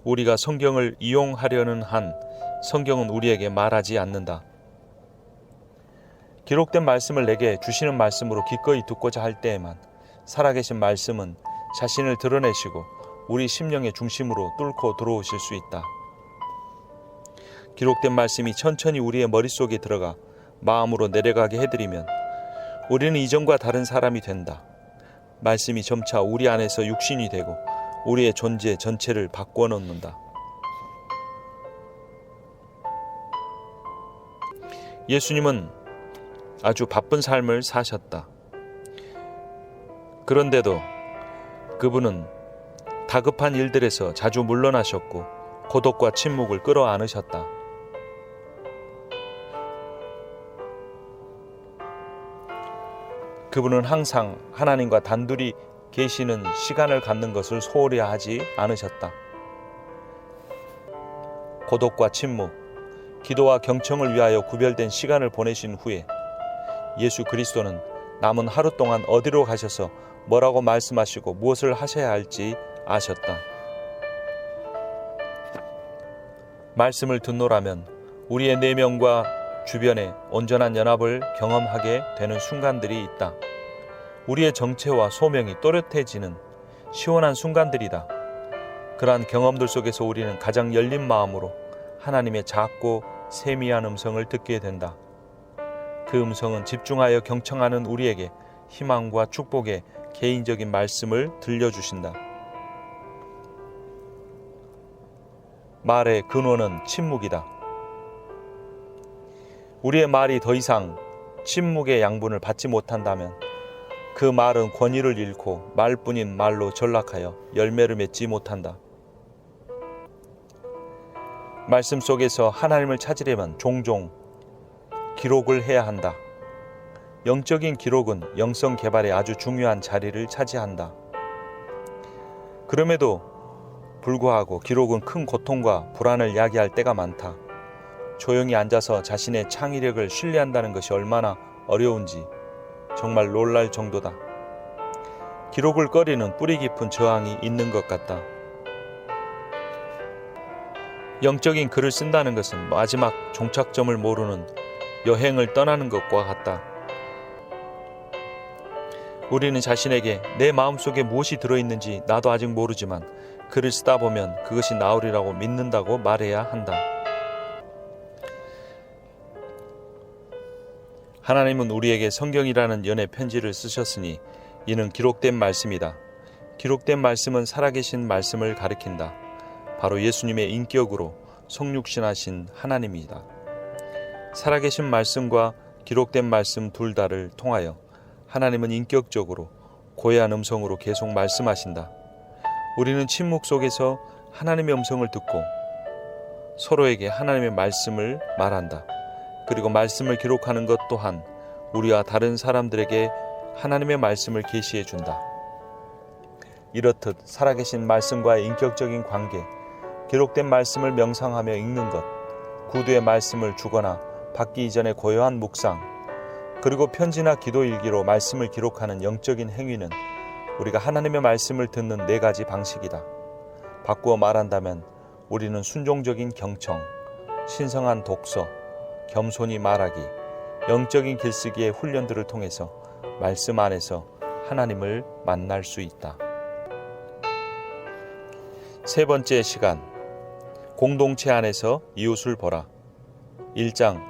우리가 성경을 이용하려는 한 성경은 우리에게 말하지 않는다. 기록된 말씀을 내게 주시는 말씀으로 기꺼이 듣고자 할 때에만 살아계신 말씀은 자신을 드러내시고 우리 심령의 중심으로 뚫고 들어오실 수 있다. 기록된 말씀이 천천히 우리의 머릿속에 들어가 마음으로 내려가게 해드리면 우리는 이전과 다른 사람이 된다. 말씀이 점차 우리 안에서 육신이 되고 우리의 존재 전체를 바꾸어 놓는다. 예수님은 아주 바쁜 삶을 사셨다. 그런데도 그분은 다급한 일들에서 자주 물러나셨고 고독과 침묵을 끌어안으셨다. 그분은 항상 하나님과 단둘이 계시는 시간을 갖는 것을 소홀히 하지 않으셨다. 고독과 침묵, 기도와 경청을 위하여 구별된 시간을 보내신 후에 예수 그리스도는 남은 하루 동안 어디로 가셔서 뭐라고 말씀하시고 무엇을 하셔야 할지 아셨다. 말씀을 듣노라면 우리의 내면과 주변에 온전한 연합을 경험하게 되는 순간들이 있다. 우리의 정체와 소명이 또렷해지는 시원한 순간들이다. 그러한 경험들 속에서 우리는 가장 열린 마음으로 하나님의 작고 세미한 음성을 듣게 된다. 그 음성은 집중하여 경청하는 우리에게 희망과 축복의 개인적인 말씀을 들려주신다. 말의 근원은 침묵이다. 우리의 말이 더 이상 침묵의 양분을 받지 못한다면 그 말은 권위를 잃고 말뿐인 말로 전락하여 열매를 맺지 못한다. 말씀 속에서 하나님을 찾으려면 종종 기록을 해야 한다. 영적인 기록은 영성 개발에 아주 중요한 자리를 차지한다. 그럼에도 불구하고 기록은 큰 고통과 불안을 야기할 때가 많다. 조용히 앉아서 자신의 창의력을 신뢰한다는 것이 얼마나 어려운지 정말 놀랄 정도다. 기록을 꺼리는 뿌리 깊은 저항이 있는 것 같다. 영적인 글을 쓴다는 것은 마지막 종착점을 모르는 여행을 떠나는 것과 같다. 우리는 자신에게 내 마음속에 무엇이 들어있는지 나도 아직 모르지만 글을 쓰다 보면 그것이 나오리라고 믿는다고 말해야 한다. 하나님은 우리에게 성경이라는 연의 편지를 쓰셨으니 이는 기록된 말씀이다. 기록된 말씀은 살아계신 말씀을 가리킨다. 바로 예수님의 인격으로 성육신하신 하나님이다. 살아계신 말씀과 기록된 말씀 둘 다를 통하여 하나님은 인격적으로 고해한 음성으로 계속 말씀하신다. 우리는 침묵 속에서 하나님의 음성을 듣고 서로에게 하나님의 말씀을 말한다. 그리고 말씀을 기록하는 것 또한 우리와 다른 사람들에게 하나님의 말씀을 계시해 준다. 이렇듯 살아계신 말씀과의 인격적인 관계, 기록된 말씀을 명상하며 읽는 것, 구두의 말씀을 주거나 받기 이전의 고요한 묵상, 그리고 편지나 기도 일기로 말씀을 기록하는 영적인 행위는 우리가 하나님의 말씀을 듣는 4가지 방식이다. 바꾸어 말한다면 우리는 순종적인 경청, 신성한 독서, 겸손히 말하기, 영적인 글쓰기의 훈련들을 통해서 말씀 안에서 하나님을 만날 수 있다. 세 번째 시간, 공동체 안에서 이웃을 보라. 1장,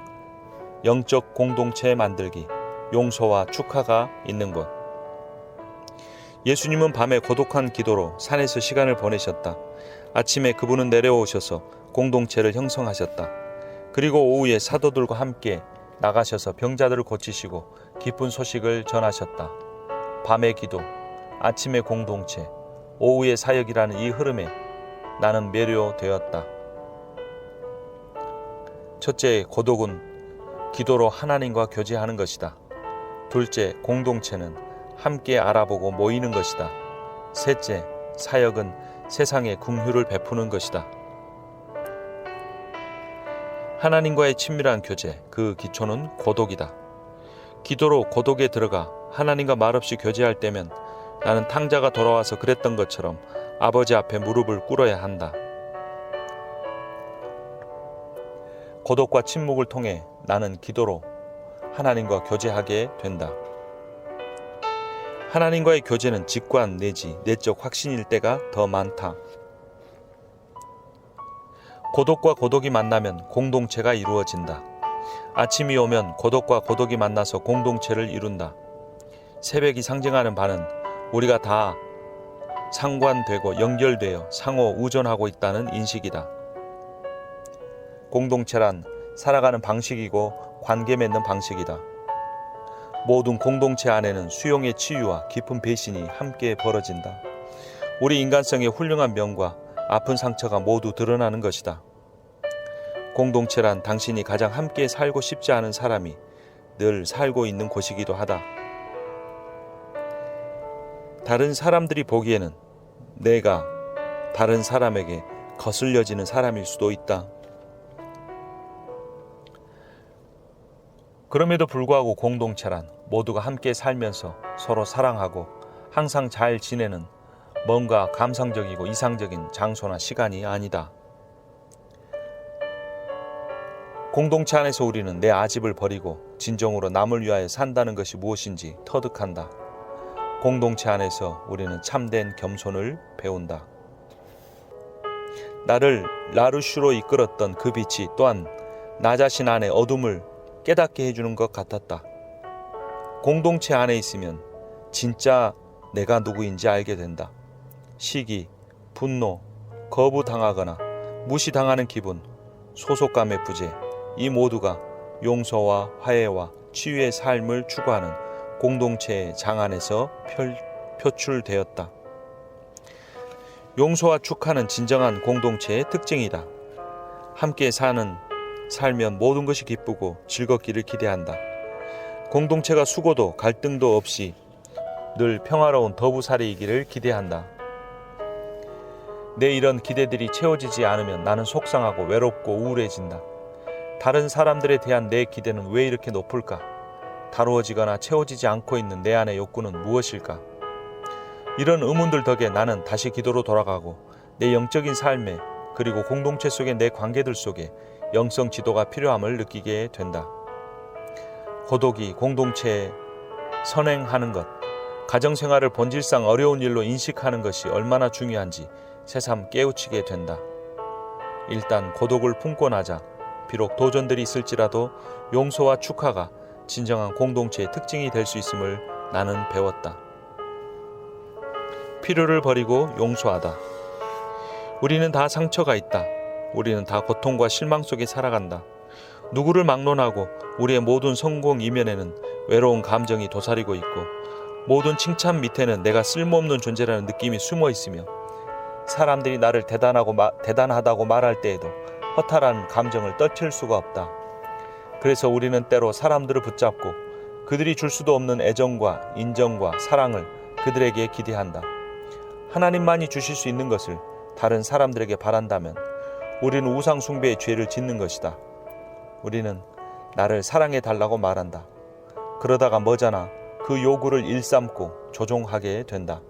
영적 공동체 만들기, 용서와 축하가 있는 것. 예수님은 밤에 고독한 기도로 산에서 시간을 보내셨다. 아침에 그분은 내려오셔서 공동체를 형성하셨다. 그리고 오후에 사도들과 함께 나가셔서 병자들을 고치시고 기쁜 소식을 전하셨다. 밤의 기도, 아침의 공동체, 오후의 사역이라는 이 흐름에 나는 매료되었다. 첫째, 고독은 기도로 하나님과 교제하는 것이다. 둘째, 공동체는 함께 알아보고 모이는 것이다. 셋째, 사역은 세상에 긍휼을 베푸는 것이다. 하나님과의 친밀한 교제, 그 기초는 고독이다. 기도로 고독에 들어가 하나님과 말없이 교제할 때면 나는 탕자가 돌아와서 그랬던 것처럼 아버지 앞에 무릎을 꿇어야 한다. 고독과 침묵을 통해 나는 기도로 하나님과 교제하게 된다. 하나님과의 교제는 직관 내지 내적 확신일 때가 더 많다. 고독과 고독이 만나면 공동체가 이루어진다. 아침이 오면 고독과 고독이 만나서 공동체를 이룬다. 새벽이 상징하는 바는 우리가 다 상관되고 연결되어 상호 의존하고 있다는 인식이다. 공동체란 살아가는 방식이고 관계 맺는 방식이다. 모든 공동체 안에는 수용의 치유와 깊은 배신이 함께 벌어진다. 우리 인간성의 훌륭한 면과 아픈 상처가 모두 드러나는 것이다. 공동체란 당신이 가장 함께 살고 싶지 않은 사람이 늘 살고 있는 곳이기도 하다. 다른 사람들이 보기에는 내가 다른 사람에게 거슬려지는 사람일 수도 있다. 그럼에도 불구하고 공동체란 모두가 함께 살면서 서로 사랑하고 항상 잘 지내는 뭔가 감상적이고 이상적인 장소나 시간이 아니다. 공동체 안에서 우리는 내 아집을 버리고 진정으로 남을 위하여 산다는 것이 무엇인지 터득한다. 공동체 안에서 우리는 참된 겸손을 배운다. 나를 라루슈로 이끌었던 그 빛이 또한 나 자신 안에 어둠을 깨닫게 해주는 것 같았다. 공동체 안에 있으면 진짜 내가 누구인지 알게 된다. 시기, 분노, 거부당하거나 무시당하는 기분, 소속감의 부재, 이 모두가 용서와 화해와 치유의 삶을 추구하는 공동체의 장 안에서 표출되었다. 용서와 축하는 진정한 공동체의 특징이다. 함께 살면 모든 것이 기쁘고 즐겁기를 기대한다. 공동체가 수고도 갈등도 없이 늘 평화로운 더부살이이기를 기대한다. 내 이런 기대들이 채워지지 않으면 나는 속상하고 외롭고 우울해진다. 다른 사람들에 대한 내 기대는 왜 이렇게 높을까? 다루어지거나 채워지지 않고 있는 내 안의 욕구는 무엇일까? 이런 의문들 덕에 나는 다시 기도로 돌아가고 내 영적인 삶에 그리고 공동체 속의 내 관계들 속에 영성 지도가 필요함을 느끼게 된다. 고독이 공동체에 선행하는 것, 가정생활을 본질상 어려운 일로 인식하는 것이 얼마나 중요한지 새삼 깨우치게 된다. 일단 고독을 품고 나자. 비록 도전들이 있을지라도 용서와 축하가 진정한 공동체의 특징이 될 수 있음을 나는 배웠다. 필요를 버리고 용서하다. 우리는 다 상처가 있다. 우리는 다 고통과 실망 속에 살아간다. 누구를 막론하고 우리의 모든 성공 이면에는 외로운 감정이 도사리고 있고 모든 칭찬 밑에는 내가 쓸모없는 존재라는 느낌이 숨어 있으며 사람들이 나를 대단하다고 말할 때에도 허탈한 감정을 떨칠 수가 없다. 그래서 우리는 때로 사람들을 붙잡고 그들이 줄 수도 없는 애정과 인정과 사랑을 그들에게 기대한다. 하나님만이 주실 수 있는 것을 다른 사람들에게 바란다면 우리는 우상 숭배의 죄를 짓는 것이다. 우리는 나를 사랑해 달라고 말한다. 그러다가 머지않아 그 요구를 일삼고 조종하게 된다.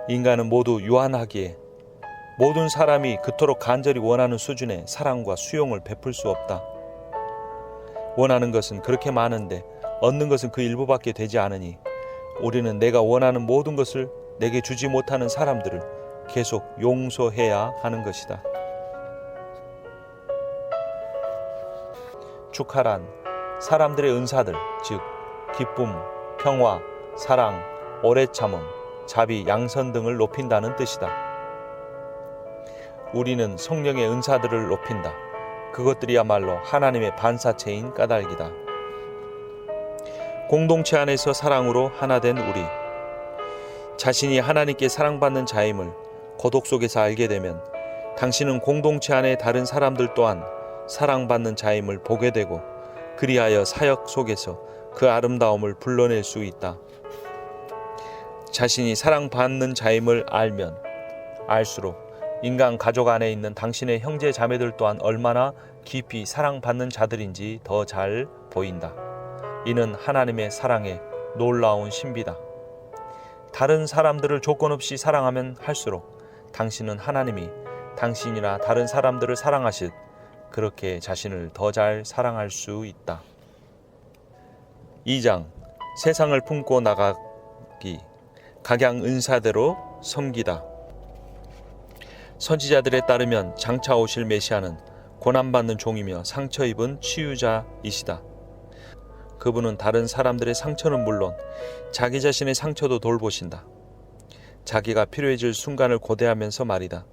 인간은 모두 유한하기에 모든 사람이 그토록 간절히 원하는 수준의 사랑과 수용을 베풀 수 없다. 원하는 것은 그렇게 많은데 얻는 것은 그 일부밖에 되지 않으니 우리는 내가 원하는 모든 것을 내게 주지 못하는 사람들을 계속 용서해야 하는 것이다. 축하란 사람들의 은사들, 즉 기쁨, 평화, 사랑, 오래 참음, 자비, 양선 등을 높인다는 뜻이다. 우리는 성령의 은사들을 높인다. 그것들이야말로 하나님의 반사체인 까닭이다. 공동체 안에서 사랑으로 하나 된 우리, 자신이 하나님께 사랑받는 자임을 고독 속에서 알게 되면 당신은 공동체 안의 다른 사람들 또한 사랑받는 자임을 보게 되고 그리하여 사역 속에서 그 아름다움을 불러낼 수 있다. 자신이 사랑받는 자임을 알면 알수록 인간 가족 안에 있는 당신의 형제 자매들 또한 얼마나 깊이 사랑받는 자들인지 더 잘 보인다. 이는 하나님의 사랑의 놀라운 신비다. 다른 사람들을 조건 없이 사랑하면 할수록 당신은 하나님이 당신이나 다른 사람들을 사랑하듯 그렇게 자신을 더 잘 사랑할 수 있다. 2장 세상을 품고 나가기 각양 은사대로 섬기다. 선지자들에 따르면 장차 오실 메시아는 고난받는 종이며 상처 입은 치유자이시다. 그분은 다른 사람들의 상처는 물론 자기 자신의 상처도 돌보신다. 자기가 필요해질 순간을 고대하면서 말이다.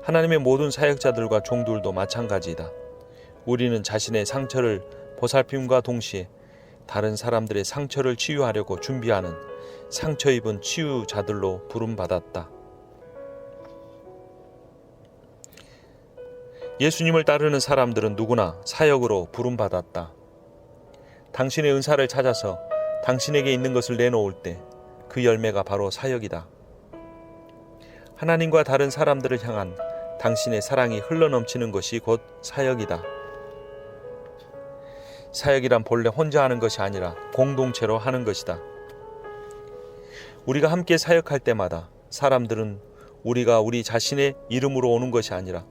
하나님의 모든 사역자들과 종들도 마찬가지이다. 우리는 자신의 상처를 보살핌과 동시에 다른 사람들의 상처를 치유하려고 준비하는 상처 입은 치유자들로 부름받았다. 예수님을 따르는 사람들은 누구나 사역으로 부름받았다. 당신의 은사를 찾아서 당신에게 있는 것을 내놓을 때 그 열매가 바로 사역이다. 하나님과 다른 사람들을 향한 당신의 사랑이 흘러넘치는 것이 곧 사역이다. 사역이란 본래 혼자 하는 것이 아니라 공동체로 하는 것이다. 우리가 함께 사역할 때마다 사람들은 우리가 우리 자신의 이름으로 오는 것이 아니라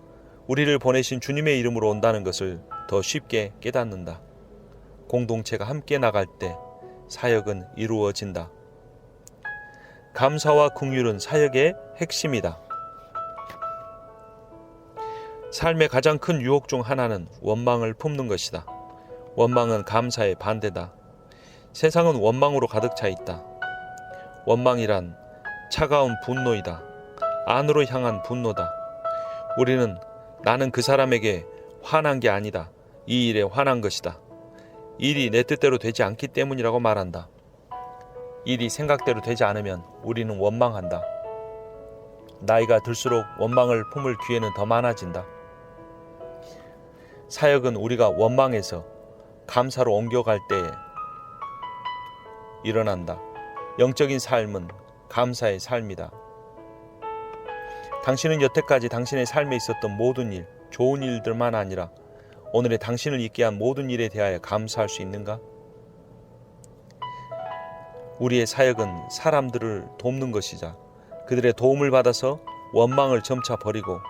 우리를 보내신 주님의 이름으로 온다는 것을 더 쉽게 깨닫는다. 공동체가 함께 나갈 때 사역은 이루어진다. 감사와 긍휼은 사역의 핵심이다. 삶의 가장 큰 유혹 중 하나는 원망을 품는 것이다. 원망은 감사의 반대다. 세상은 원망으로 가득 차 있다. 원망이란 차가운 분노이다. 안으로 향한 분노다. 우리는 나는 그 사람에게 화난 게 아니다. 이 일에 화난 것이다. 일이 내 뜻대로 되지 않기 때문이라고 말한다. 일이 생각대로 되지 않으면 우리는 원망한다. 나이가 들수록 원망을 품을 기회는 더 많아진다. 사역은 우리가 원망해서 감사로 옮겨갈 때에 일어난다. 영적인 삶은 감사의 삶이다. 당신은 여태까지 당신의 삶에 있었던 모든 일, 좋은 일들만 아니라 오늘의 당신을 있게 한 모든 일에 대하여 감사할 수 있는가? 우리의 사역은 사람들을 돕는 것이자 그들의 도움을 받아서 원망을 점차 버리고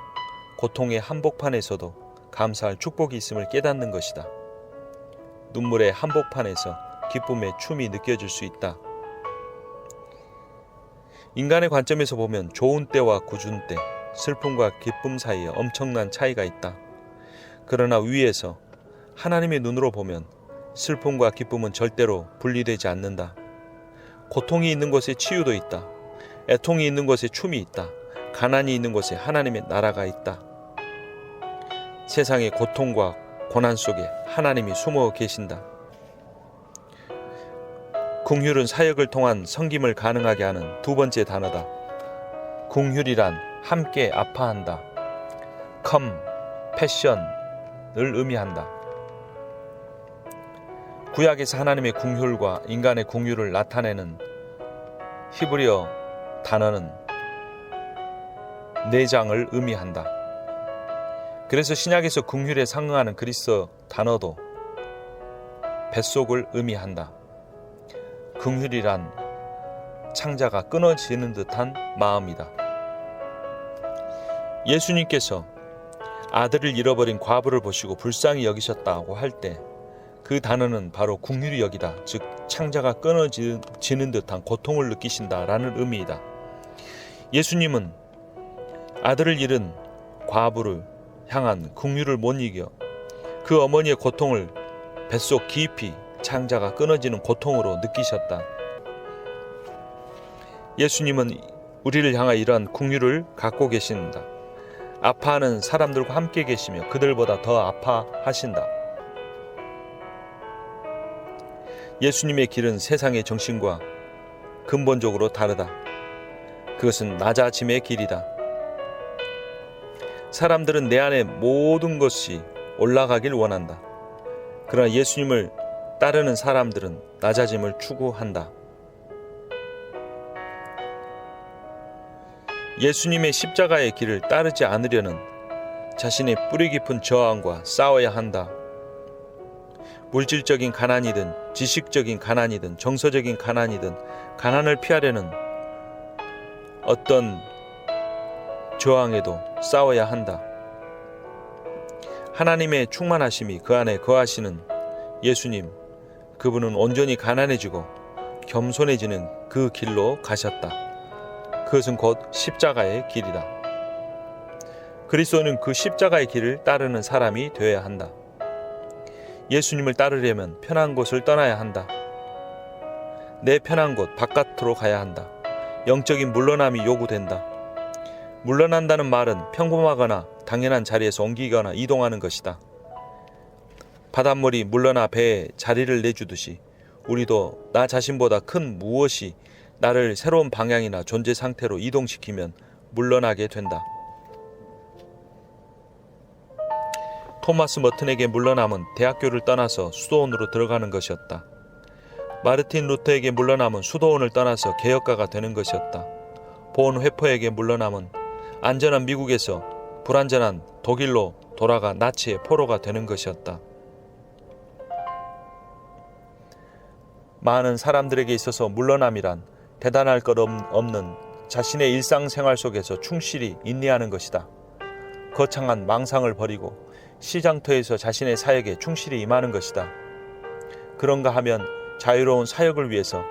고통의 한복판에서도 감사할 축복이 있음을 깨닫는 것이다. 눈물의 한복판에서 기쁨의 춤이 느껴질 수 있다. 인간의 관점에서 보면 좋은 때와 궂은 때, 슬픔과 기쁨 사이에 엄청난 차이가 있다. 그러나 위에서 하나님의 눈으로 보면 슬픔과 기쁨은 절대로 분리되지 않는다. 고통이 있는 곳에 치유도 있다. 애통이 있는 곳에 춤이 있다. 가난이 있는 곳에 하나님의 나라가 있다. 세상의 고통과 고난 속에 하나님이 숨어 계신다. 긍휼은 사역을 통한 섬김을 가능하게 하는 두 번째 단어다. 긍휼이란 함께 아파한다. 컴패션을 의미한다. 구약에서 하나님의 긍휼과 인간의 긍휼을 나타내는 히브리어 단어는 내장을 의미한다. 그래서 신약에서 긍휼에 상응하는 그리스어 단어도 뱃속을 의미한다. 긍휼이란 창자가 끊어지는 듯한 마음이다. 예수님께서 아들을 잃어버린 과부를 보시고 불쌍히 여기셨다고 할 때 그 단어는 바로 긍휼히 여기다, 즉 창자가 끊어지는 듯한 고통을 느끼신다라는 의미이다. 예수님은 아들을 잃은 과부를 향한 긍휼을 못 이겨 그 어머니의 고통을 뱃속 깊이 창자가 끊어지는 고통으로 느끼셨다. 예수님은 우리를 향하여 이러한 긍휼을 갖고 계신다. 아파하는 사람들과 함께 계시며 그들보다 더 아파하신다. 예수님의 길은 세상의 정신과 근본적으로 다르다. 그것은 낮아짐의 길이다. 사람들은 내 안에 모든 것이 올라가길 원한다. 그러나 예수님을 따르는 사람들은 낮아짐을 추구한다. 예수님의 십자가의 길을 따르지 않으려는 자신의 뿌리 깊은 저항과 싸워야 한다. 물질적인 가난이든 지식적인 가난이든 정서적인 가난이든 가난을 피하려는 어떤 저항에도 싸워야 한다. 하나님의 충만하심이 그 안에 거하시는 예수님, 그분은 온전히 가난해지고 겸손해지는 그 길로 가셨다. 그것은 곧 십자가의 길이다. 그리스도는 그 십자가의 길을 따르는 사람이 되어야 한다. 예수님을 따르려면 편한 곳을 떠나야 한다. 내 편한 곳 바깥으로 가야 한다. 영적인 물러남이 요구된다. 물러난다는 말은 평범하거나 당연한 자리에서 옮기거나 이동하는 것이다. 바닷물이 물러나 배에 자리를 내주듯이 우리도 나 자신보다 큰 무엇이 나를 새로운 방향이나 존재 상태로 이동시키면 물러나게 된다. 토마스 머튼에게 물러남은 대학교를 떠나서 수도원으로 들어가는 것이었다. 마르틴 루터에게 물러남은 수도원을 떠나서 개혁가가 되는 것이었다. 본 회퍼에게 물러남은 안전한 미국에서 불안전한 독일로 돌아가 나치의 포로가 되는 것이었다. 많은 사람들에게 있어서 물러남이란 대단할 것 없는 자신의 일상생활 속에서 충실히 인내하는 것이다. 거창한 망상을 버리고 시장터에서 자신의 사역에 충실히 임하는 것이다. 그런가 하면 자유로운 사역을 위해서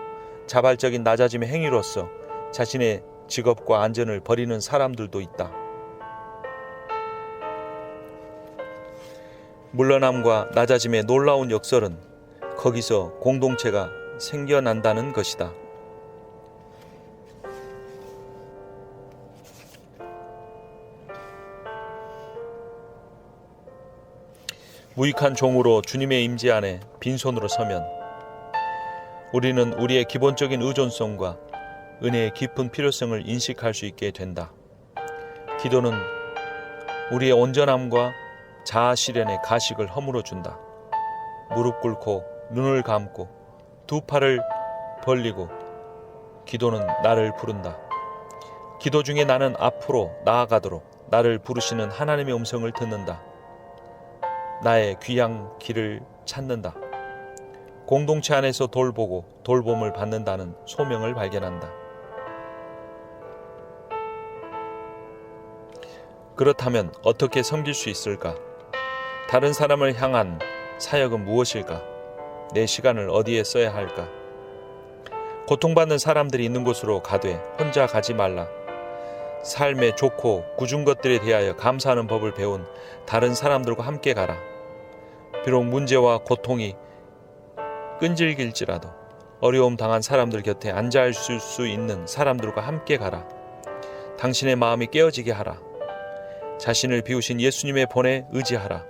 자발적인 낮아짐의 행위로서 자신의 직업과 안전을 버리는 사람들도 있다. 물러남과 낮아짐의 놀라운 역설은 거기서 공동체가 생겨난다는 것이다. 무익한 종으로 주님의 임재 안에 빈손으로 서면 우리는 우리의 기본적인 의존성과 은혜의 깊은 필요성을 인식할 수 있게 된다. 기도는 우리의 온전함과 자아 실현의 가식을 허물어 준다. 무릎 꿇고 눈을 감고 두 팔을 벌리고 기도는 나를 부른다. 기도 중에 나는 앞으로 나아가도록 나를 부르시는 하나님의 음성을 듣는다. 나의 귀한 길을 찾는다. 공동체 안에서 돌보고 돌봄을 받는다는 소명을 발견한다. 그렇다면 어떻게 섬길 수 있을까? 다른 사람을 향한 사역은 무엇일까? 내 시간을 어디에 써야 할까? 고통받는 사람들이 있는 곳으로 가되 혼자 가지 말라. 삶에 좋고 굳은 것들에 대하여 감사하는 법을 배운 다른 사람들과 함께 가라. 비록 문제와 고통이 끈질길지라도 어려움 당한 사람들 곁에 앉아 있을 수 있는 사람들과 함께 가라. 당신의 마음이 깨어지게 하라. 자신을 비우신 예수님의 본에 의지하라.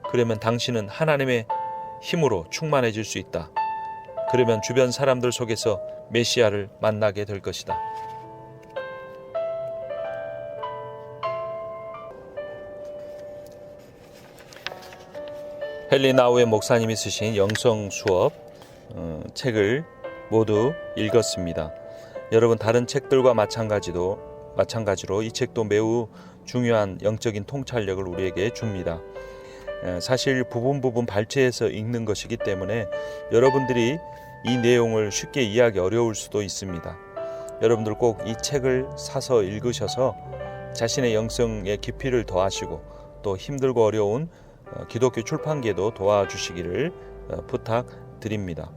그러면 당신은 하나님의 힘으로 충만해질 수 있다. 그러면 주변 사람들 속에서 메시아를 만나게 될 것이다. 헨리 나우의 목사님이 쓰신 영성 수업 책을 모두 읽었습니다. 여러분 다른 책들과 마찬가지로 이 책도 매우 중요한 영적인 통찰력을 우리에게 줍니다. 사실 부분 발췌해서 읽는 것이기 때문에 여러분들이 이 내용을 쉽게 이해하기 어려울 수도 있습니다. 여러분들 꼭 이 책을 사서 읽으셔서 자신의 영성의 깊이를 더하시고 또 힘들고 어려운 기독교 출판계도 도와주시기를 부탁드립니다.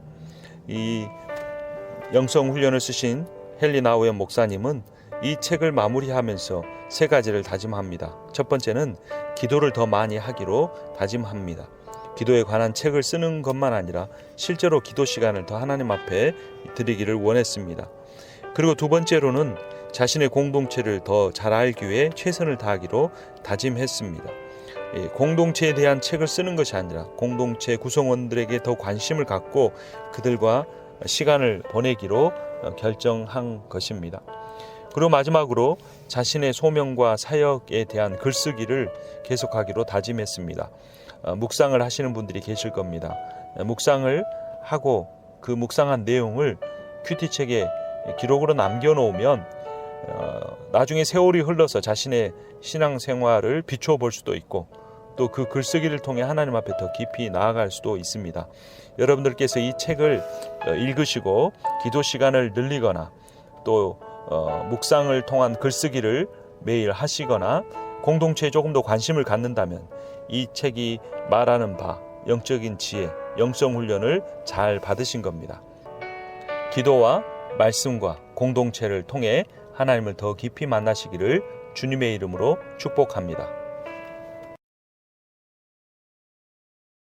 이 영성 훈련을 쓰신 헨리 나우의 목사님은 이 책을 마무리하면서 세 가지를 다짐합니다. 첫 번째는 기도를 더 많이 하기로 다짐합니다. 기도에 관한 책을 쓰는 것만 아니라 실제로 기도 시간을 더 하나님 앞에 드리기를 원했습니다. 그리고 두 번째로는 자신의 공동체를 더 잘 알기 위해 최선을 다하기로 다짐했습니다. 공동체에 대한 책을 쓰는 것이 아니라 공동체 구성원들에게 더 관심을 갖고 그들과 시간을 보내기로 결정한 것입니다. 그리고 마지막으로 자신의 소명과 사역에 대한 글쓰기를 계속하기로 다짐했습니다. 묵상을 하시는 분들이 계실 겁니다. 묵상을 하고 그 묵상한 내용을 큐티책에 기록으로 남겨놓으면 나중에 세월이 흘러서 자신의 신앙생활을 비추어 볼 수도 있고 또 그 글쓰기를 통해 하나님 앞에 더 깊이 나아갈 수도 있습니다. 여러분들께서 이 책을 읽으시고 기도 시간을 늘리거나 또 묵상을 통한 글쓰기를 매일 하시거나 공동체에 조금 더 관심을 갖는다면 이 책이 말하는 바 영적인 지혜, 영성훈련을 잘 받으신 겁니다. 기도와 말씀과 공동체를 통해 하나님을 더 깊이 만나시기를 주님의 이름으로 축복합니다.